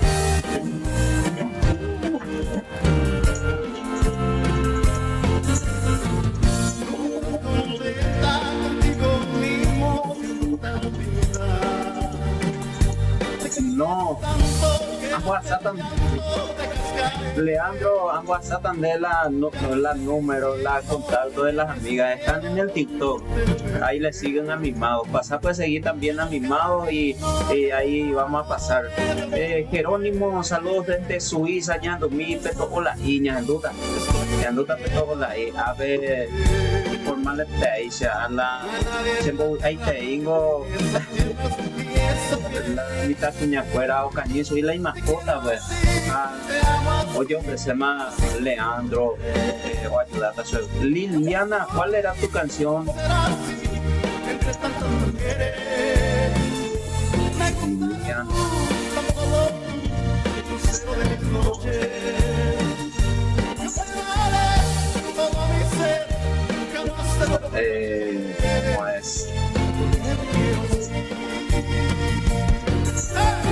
No, Leandro, Satan de la número, la contacto de las amigas, están en el TikTok, ahí le siguen a Mimados, pasar pues seguir también a Mimados y ahí vamos a pasar. Jerónimo, saludos desde Suiza, Ñandumí, Peto Hola y Ñanduta Peto Hola y a ver, formal a la Chembo ahí te digo la mitad cuñacuera o cañizo y la mascota pues oye hombre se llama Leandro o ayudarte a su Liliana, ¿cuál era tu canción? Liliana pues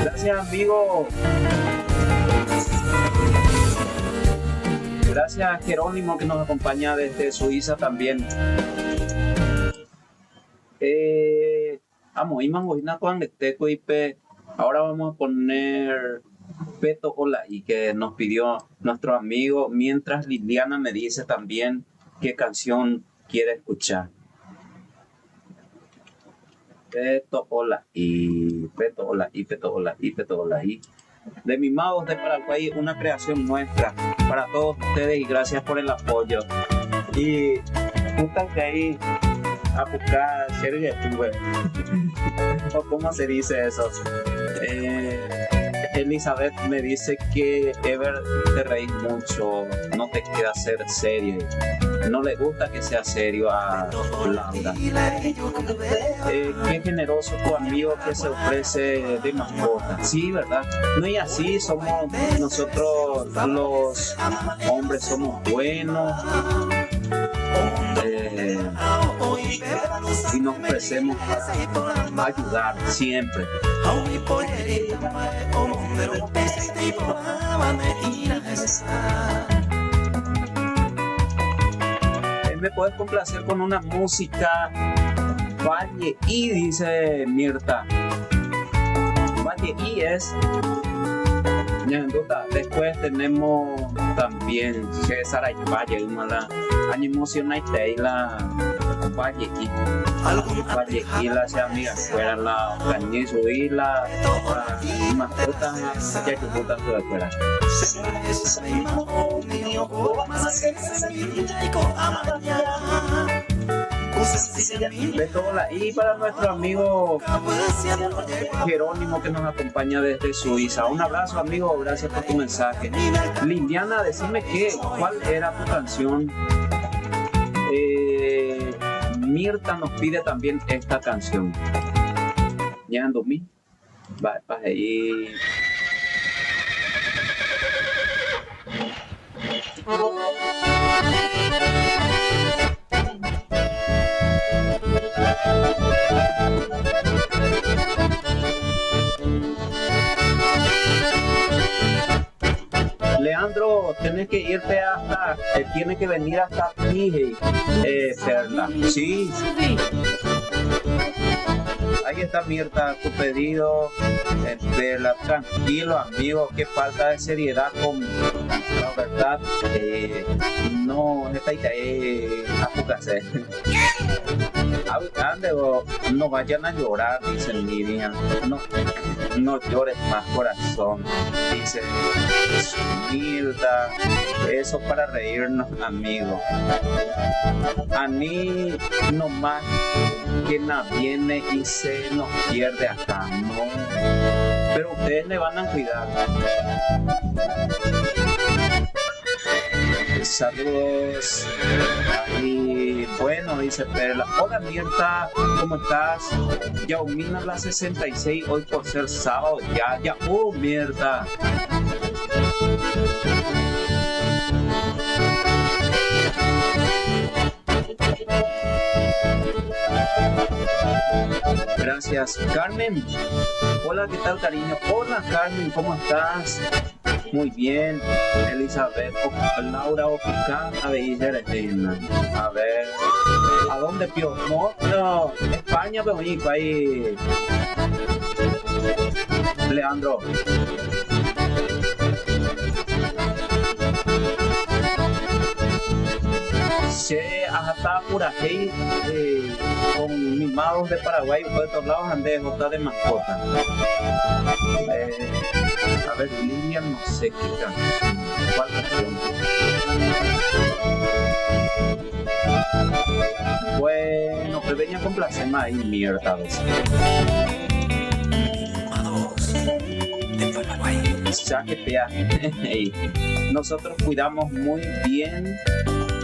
gracias amigo, gracias Jerónimo que nos acompaña desde Suiza también. Ahora vamos a poner Peto Hola y que nos pidió nuestro amigo, mientras Liliana me dice también qué canción quiere escuchar. Peto Hola y Peto Hola y Peto Hola y Peto Hola y de Mimados de Paraguay, una creación nuestra para todos ustedes y gracias por el apoyo. Y júntate ahí a buscar series web o cómo se dice eso. Elizabeth me dice que Ever te reís mucho, no te queda ser serio, no le gusta que sea serio a Laura. Qué generoso tu amigo que se ofrece de mascota. Sí, ¿verdad? No y así somos nosotros los hombres, somos buenos y nos ofrecemos a ayudar siempre. ¿Me puedes complacer con una música? Valle y dice Mirta. Valle y es Ñanduta. Después tenemos también César Valle, una animación y la Valle y la se amiga fuera la cañizo y la mascota ya que puta de afuera. Y para nuestro amigo Jerónimo que nos acompaña desde Suiza, un abrazo amigo, gracias por tu mensaje. Liliana, decime cuál era tu canción. Mirta nos pide también esta canción. Ñandumí, va ahí. Leandro, tienes que irte hasta, tienes que venir hasta Fiji, Perla. Sí. Ahí está Mirta, tu pedido. Perla, tranquilo amigo, qué falta de seriedad con la verdad. No, está ahí a tu casa. No vayan a llorar, dice Miriam. No llores más, corazón, dice Mirta. Eso para reírnos, amigo. A mí nomás que nada viene y se nos pierde acá, no. Pero ustedes le van a cuidar. Saludos. Y bueno, dice Perla. Hola Mirta, ¿cómo estás? Yaumina la 66 hoy por ser sábado. Ya. Mirta. Gracias. Carmen. Hola, ¿qué tal, cariño? Hola, Carmen, ¿cómo estás? Muy bien. Elizabeth, Laura Opica, a ver, ¿a dónde pio? No, España, pero ahí. Leandro. Che, hasta Purajey, con mimados de Paraguay, por estos lados andé J de mascota. A ver, Lilian, no sé qué canción. ¿Cuál canción? Bueno, pues venía con placema y mierda a veces. Ya que pea. Nosotros cuidamos muy bien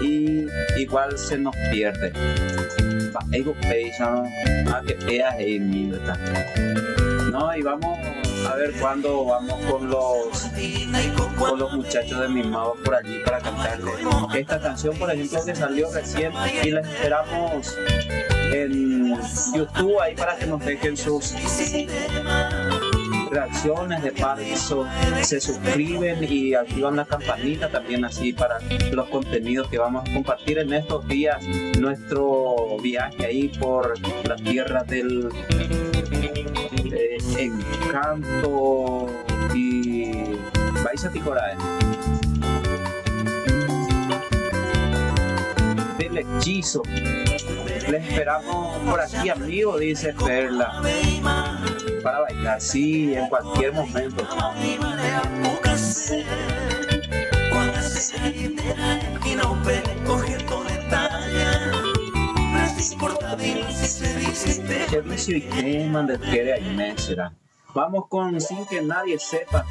y igual se nos pierde. Ego pesa, que pea y mierda. No, y vamos a ver cuándo vamos con los muchachos de Mimados por allí para cantarle esta canción, por ejemplo, que salió recién, y les esperamos en YouTube ahí para que nos dejen sus reacciones. De paso se suscriben y activan la campanita también, así para los contenidos que vamos a compartir en estos días. Nuestro viaje ahí por la tierra del encanto y Baixa Ticorae, del hechizo. Les esperamos por aquí, amigo, dice Perla, para bailar, sí, en cualquier momento. Qué vicio y queman del que de ahí será. Vamos con Sin que nadie sepa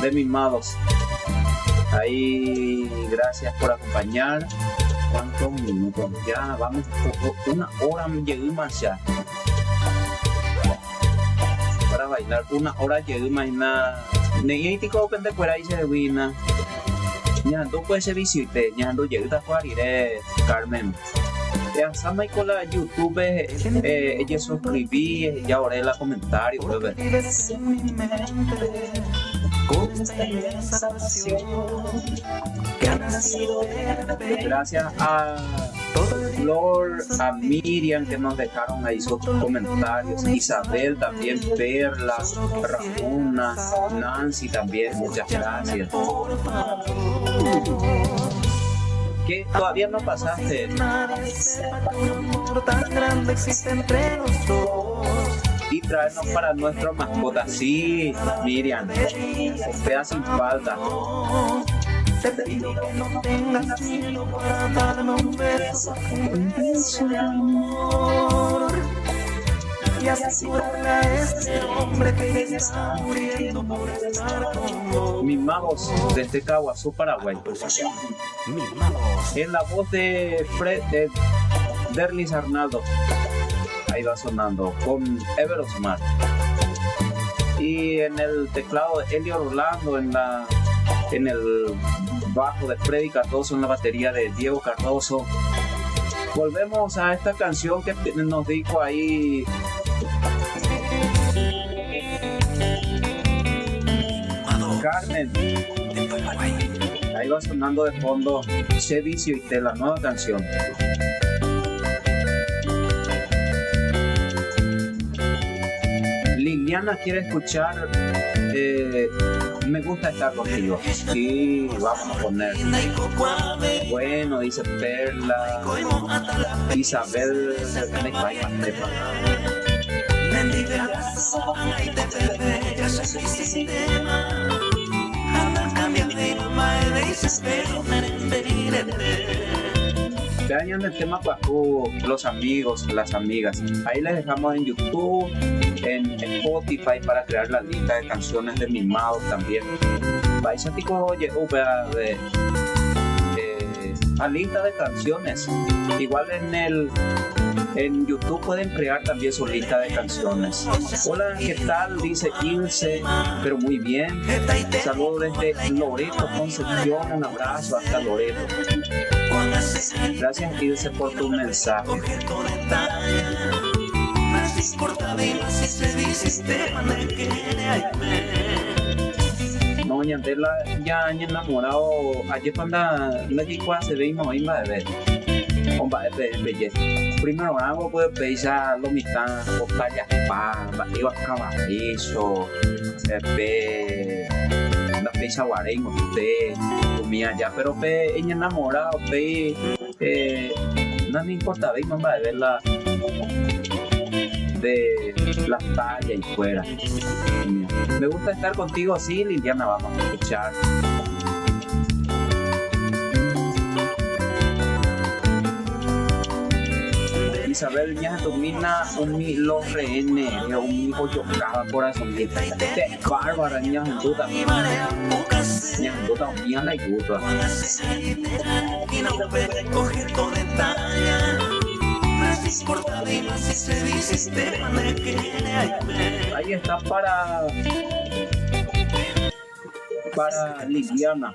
de Mimados. Ahí, gracias por acompañar. ¿Cuántos minutos? Ya vamos, una hora llegué más ya. Para bailar, una hora llegué más nada. Neítico pende fuera y se vina. Ñando puede ser visite, ñando llegué a jugar Carmen. Ya sama y con la YouTube, ella suscribí, ya oré la comentario, bebé. Gracias a Flor, a Miriam que nos dejaron ahí sus comentarios, Isabel también, Perla, Ramona, Nancy también, muchas gracias. ¿Qué? ¿Todavía no pasaste? Y traernos para nuestro mascota, sí, Miriam, queda sin falta. Te pido que no tengas miedo para darme un beso de amor y asegurarle a este hombre que está muriendo por estar con vos. Mimados desde Caguazú, Paraguay. En la voz de Derlis Arnaldo, ahí va sonando con Ever Osmar, y en el teclado de Elio Orlando, en el bajo de Freddy Cardoso, en la batería de Diego Cardoso. Volvemos a esta canción que nos dijo ahí Carmen. Ahí va sonando de fondo Che Vicio y Te, la nueva canción. Liliana quiere escuchar Me gusta estar contigo. Sí, vamos a poner. Bueno, dice Perla, Isabel, Vean el tema Pacu, los amigos, las amigas. Ahí les dejamos en YouTube, en Spotify, para crear la lista de canciones de Mimados también. Vais a tico de a lista de canciones. Igual en YouTube pueden crear también su lista de canciones. Hola, ¿qué tal? Dice Ilse, pero muy bien. Saludos desde Loreto, Concepción. Un abrazo hasta Loreto. Gracias, Ilse, por tu mensaje. No, Ñandela ya han enamorado. Ayer cuando me dijo se veimos hoy va a ver. Primero hago pues pesa lo mitad o calla pa, iba a caballo, la pesa guarengo usted comía ya, pero pe ella enamorado pe No me importa, veis, mamá, de verla de la talla y fuera. Me gusta estar contigo así, Liliana, vamos a escuchar. Isabel Ñajatumina, los rehenes, un hijo chocaba corazón. Te bárbara, Ñajantuta. Ñajantuta, mía la iguta. Ahí está para Liliana.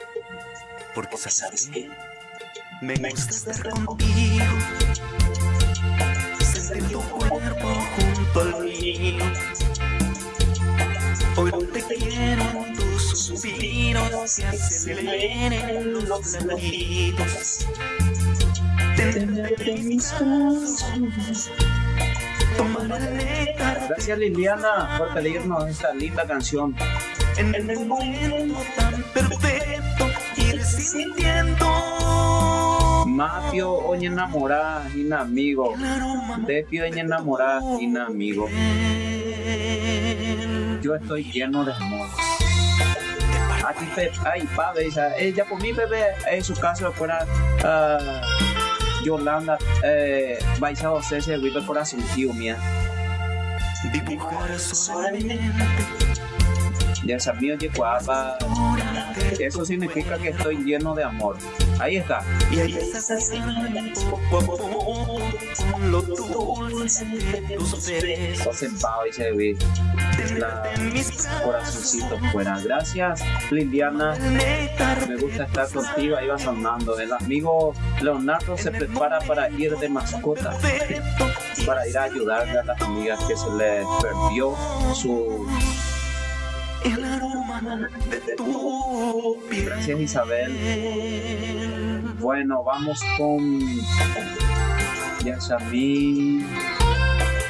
Porque sabes que me gusta estar contigo, sentir tu cuerpo junto al mío. Hoy no te quiero en tus suspiros que aceleren los latidos. Tenerte en mis brazos, tomar el néctar. Gracias, Liliana, por pedirnos esta linda canción. En el momento tan perfecto, ir sintiendo. Mafio oña enamorada, inamigo. Depio oña enamorada, inamigo. Yo estoy lleno de amor. Aquí, ay, padre, ella por mi bebé, en su caso fuera Yolanda, vais a hacer ese vive corazón, tío mía. Dibujar suavemente. Ya sabía que guapa. Eso significa que estoy lleno de amor. Ahí está. Y ahí estás poco a poco con lo dulce de tus besos. Dos centavos y se ve la corazoncito fuera. Gracias, Liliana. Me gusta estar contigo. Ahí va sonando. El amigo Leonardo se prepara para ir de mascota, para ir a ayudarle a las amigas que se les perdió su... El aroma de tu piel. Gracias, Isabel. Bueno, vamos con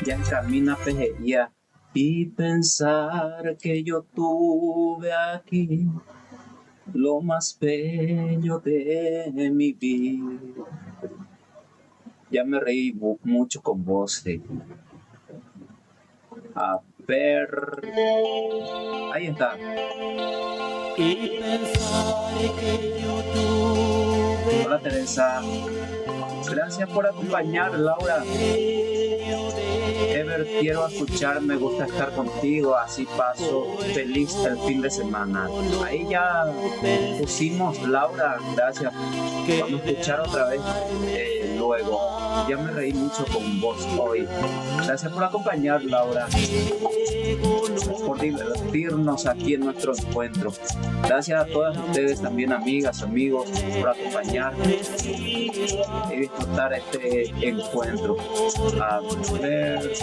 Yasmina Pejería. Y pensar que yo tuve aquí lo más bello de mi vida. Ya me reí mucho con vos. A ver, ahí está. Y pensar que yo tuve. Hola, Teresa. Gracias por acompañar, Laura. Ever, quiero escuchar, me gusta estar contigo, así paso feliz el fin de semana. Ahí ya pusimos, Laura, gracias. Vamos a escuchar otra vez luego. Ya me reí mucho con vos hoy. Gracias por acompañar, Laura. Por divertirnos aquí en nuestro encuentro. Gracias a todas ustedes también, amigas, amigos, por acompañarme y disfrutar este encuentro. A ver.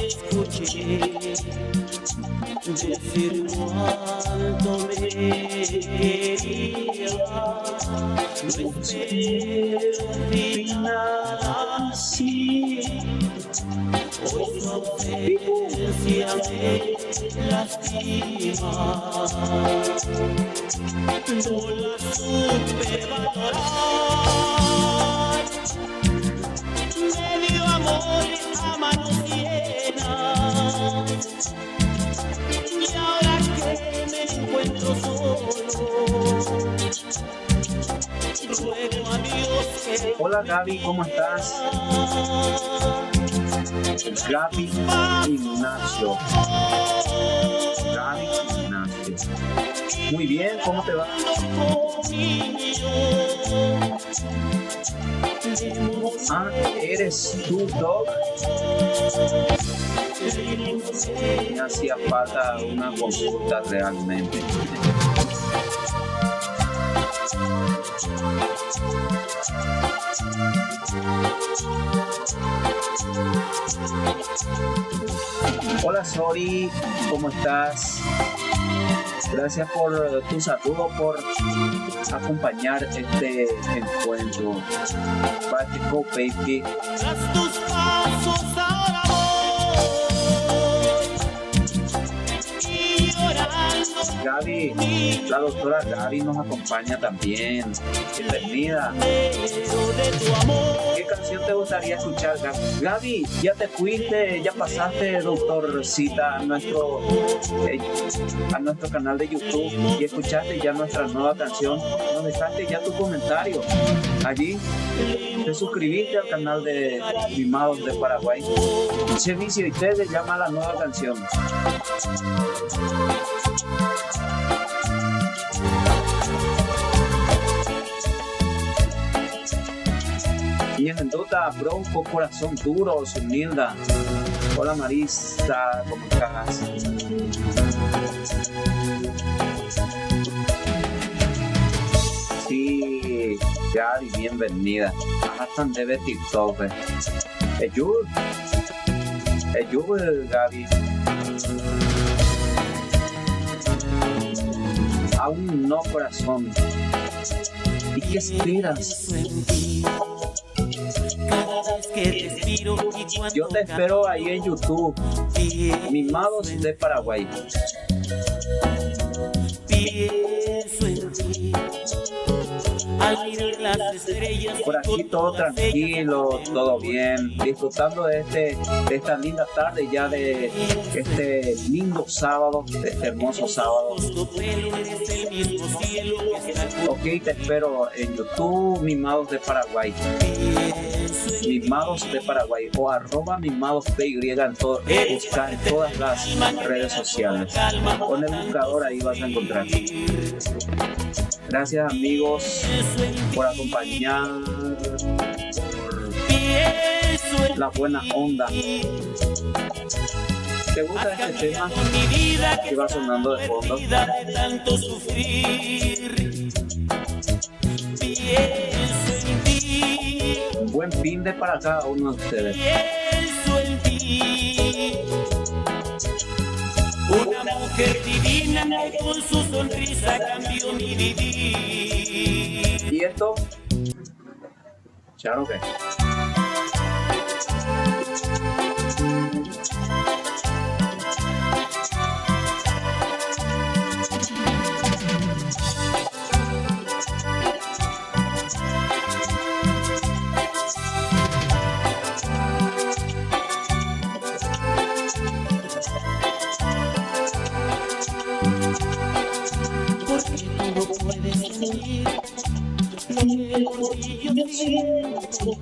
Decir cuánto me quería, no espero nada así. Hoy su ausencia me lastima. No la supe valorar. Me dio amor a manos llenas. Y ahora que me encuentro solo, ruego a Dios que... Hola, Gaby, ¿cómo estás? Gaby Ignacio. Gaby Ignacio. Muy bien, ¿cómo te va? Ah, ¿eres tú, Doc? Me hacía falta una consulta realmente. Hola, Sori, ¿cómo estás? Gracias por tu saludo, por acompañar este encuentro. Para que go, baby. Tras tus pasos ahora voy, y llorando Gaby, la doctora Gaby nos acompaña también. Bienvenida. ¿Qué canción te gustaría escuchar, Gaby? Gaby, ya te fuiste, ya pasaste, doctorcita, a nuestro canal de YouTube y escuchaste ya nuestra nueva canción. Nos dejaste ya tu comentario. Allí te suscribiste al canal de Mimados de Paraguay. Servicio y te llama la nueva canción. Y en duda, Bronco, Corazón Duro, Sunilda. Hola Marisa, ¿cómo estás? Sí, Gaby, bienvenida. Hasta debe TikTok. Ayúd, Gaby. Aún no, corazón. ¿Y qué esperas? Yo te espero ahí en YouTube. Mimados de Paraguay. Pienso en ti. Al mirar las estrellas. Por aquí todo tranquilo, todo bien, disfrutando de esta linda tarde ya de este lindo sábado, de este hermoso sábado. Ok, te espero en YouTube, Mimados de Paraguay. Mimados de Paraguay o @mimadosPY en buscar en todas las redes sociales. Con el buscador ahí vas a encontrar. Gracias amigos por acompañar, por la buena onda. ¿Te gusta este tema que va sonando de fondo? Un buen fin de para cada uno de ustedes. Una mujer divina que con su sonrisa cambió mi vivir. ¿Y esto? ¿Charo qué?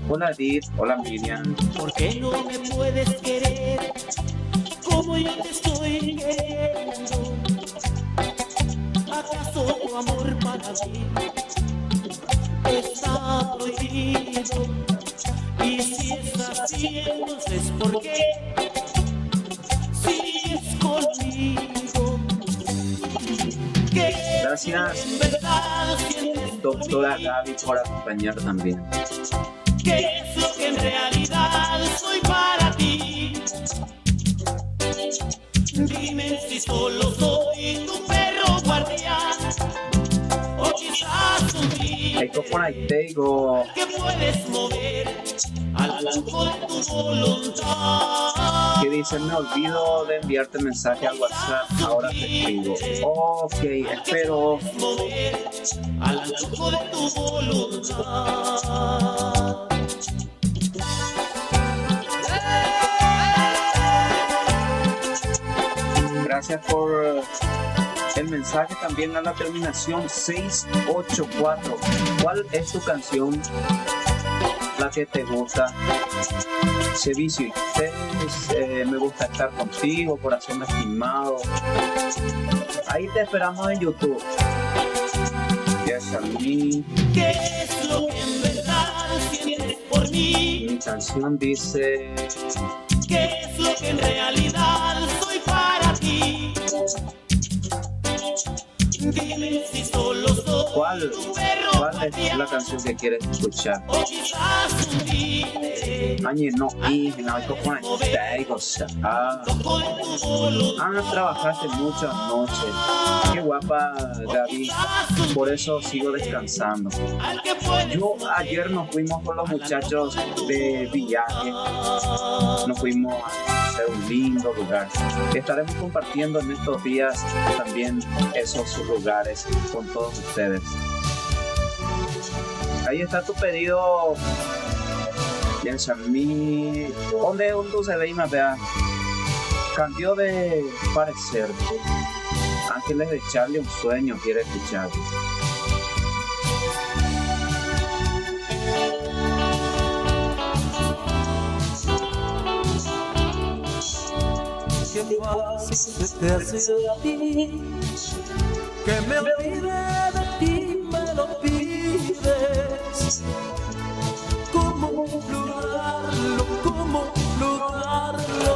Hola Edith, hola Miriam. ¿Por qué no me puedes querer como yo te estoy queriendo? ¿Acaso tu amor para mí está prohibido? Y si es así, entonces ¿por qué? Si es conmigo. Gracias, doctora Gaby, por acompañar también. ¿Qué es lo que en realidad soy para ti? Dime si solo soy tu perro guardián o quizás un día que puedes mover al antojo de tu voluntad. Que dice, me olvido de enviarte mensaje al WhatsApp, ahora te escribo. Ok, espero. Mover al antojo de tu voluntad. Gracias por el mensaje también a la terminación 684. ¿Cuál es tu canción? La que te gusta. Servicio y me gusta estar contigo, corazón estimado. Ahí te esperamos en YouTube. Yes, a mí. ¿Qué es lo que en verdad sientes por mí? Mi canción dice. ¿Qué es lo que en realidad soy para ti? Dime si solo soy ¿Cuál tu perro es la canción que quieres escuchar? o quizás un día Añe no y no hay que poner cosa. Trabajaste muchas noches. Qué guapa, Gaby. Por eso sigo descansando. Yo ayer nos fuimos con los muchachos de viaje. Nos fuimos ser un lindo lugar. Estaremos compartiendo en estos días también esos lugares con todos ustedes. Ahí está tu pedido, Yensami. ¿Dónde se ve y me vea? Cambió de parecer. Ángeles de Charlie, un sueño quiere escuchar. Qué fácil se te hace a ti, que me olvide de ti, me lo pides. ¿Cómo lograrlo? ¿Cómo lograrlo?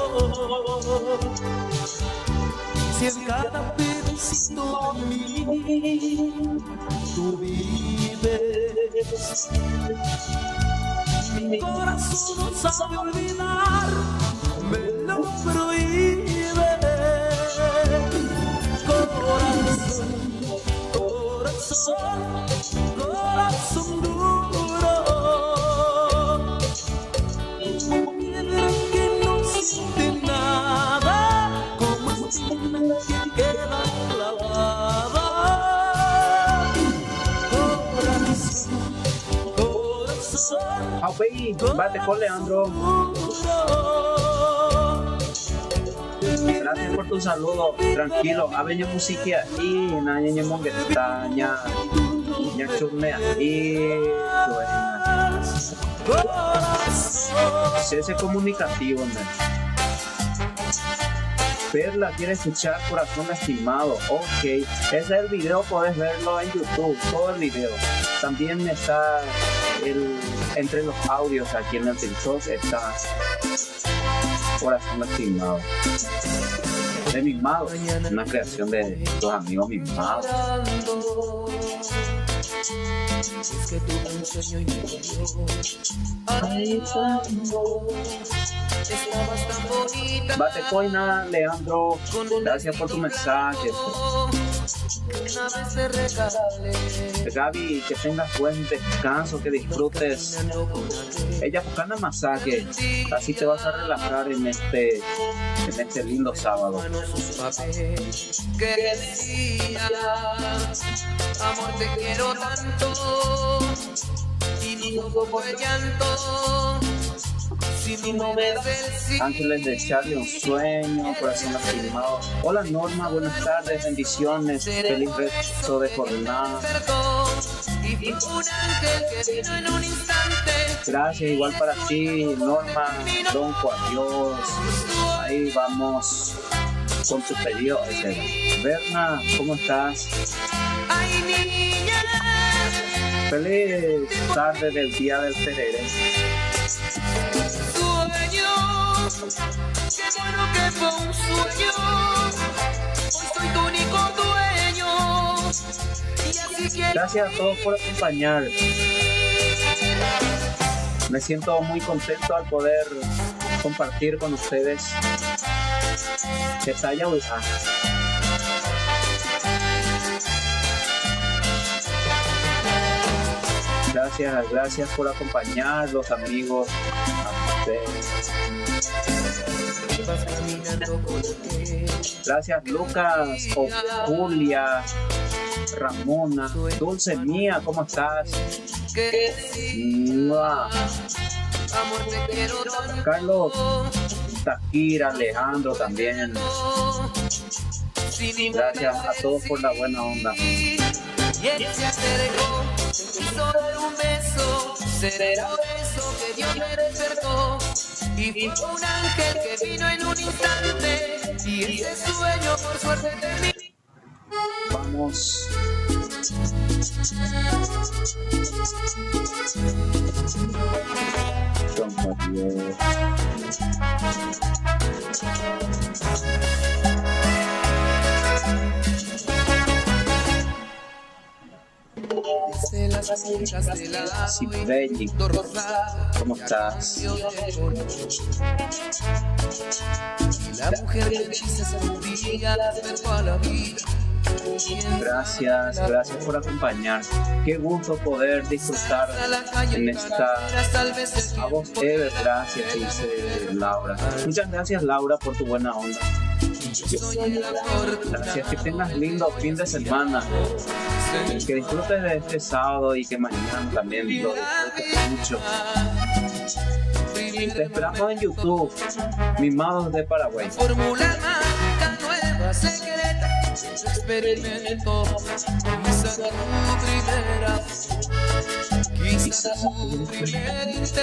Si en cada pedacito de mí tú vives, mi corazón no sabe olvidar, me lo prohíbe. Corazón, corazón, corazón duro, piedra que no siente nada, como espina que queda clavada. Corazón, corazón, bate con Leandro. Gracias por tu saludo, tranquilo. Aveña música y naña monguetaña, ña chumea y buena. Ese comunicativo, ¿no? Perla quiere escuchar Corazón Lastimado. Ok, ese es el video, puedes verlo en YouTube, todo el video. También está entre los audios aquí en el TikTok está Corazón Lastimado. De Mimado, una creación de tus amigos Mimados. Es que tuve un sueño y me dolió. Ay, estabas tan bonita. Bate coina, Leandro, gracias por tu mensaje. Una vez te regalé. Gaby, que tengas buen descanso, que disfrutes. Ella buscando masaje, así te vas a relajar en este lindo sábado. Que decía, amor, te quiero tanto, y no soporto el llanto. Si no me das el sí. Ángeles de Charlie, un sueño, Corazón Lastimado. Hola Norma, buenas tardes, bendiciones, feliz resto de jornada. Y un ángel que vino en un instante. Gracias, igual para ti, Norma, tronco, adiós. Ahí vamos con tu pedido. Berna, ¿cómo estás? Ay, niña. Feliz tarde del día del tereré. Qué bueno que fue un sueño. Hoy soy tu único dueño. Y así quiero. Gracias a todos por acompañar. Me siento muy contento al poder compartir con ustedes esta yahuiza. Gracias por acompañar, los amigos, a ustedes. Gracias Lucas, o Julia, Ramona, Dulce mía, ¿cómo estás? Carlos, Takira, Alejandro también. Gracias a todos por la buena onda. Y él se acercó, quiso dar un beso, será por eso que Dios me despertó. Y fue un ángel que vino en un instante, y ese sueño por suerte terminó. Vamos. Sibeli, ¿cómo estás? Y la mujer que dice un día despertó a la vida. Gracias por acompañar. Qué gusto poder disfrutar en esta... A vos, Ever, gracias, dice Laura. Muchas gracias, Laura, por tu buena onda. Gracias, que tengas lindo fin de semana. Que disfrutes de este sábado y que mañana también lo disfrutes mucho. Te esperamos en YouTube, Mimados de Paraguay. Fórmula mágica nueva, secreta, experimento. Quizá tu primera, quizá tu primer intento.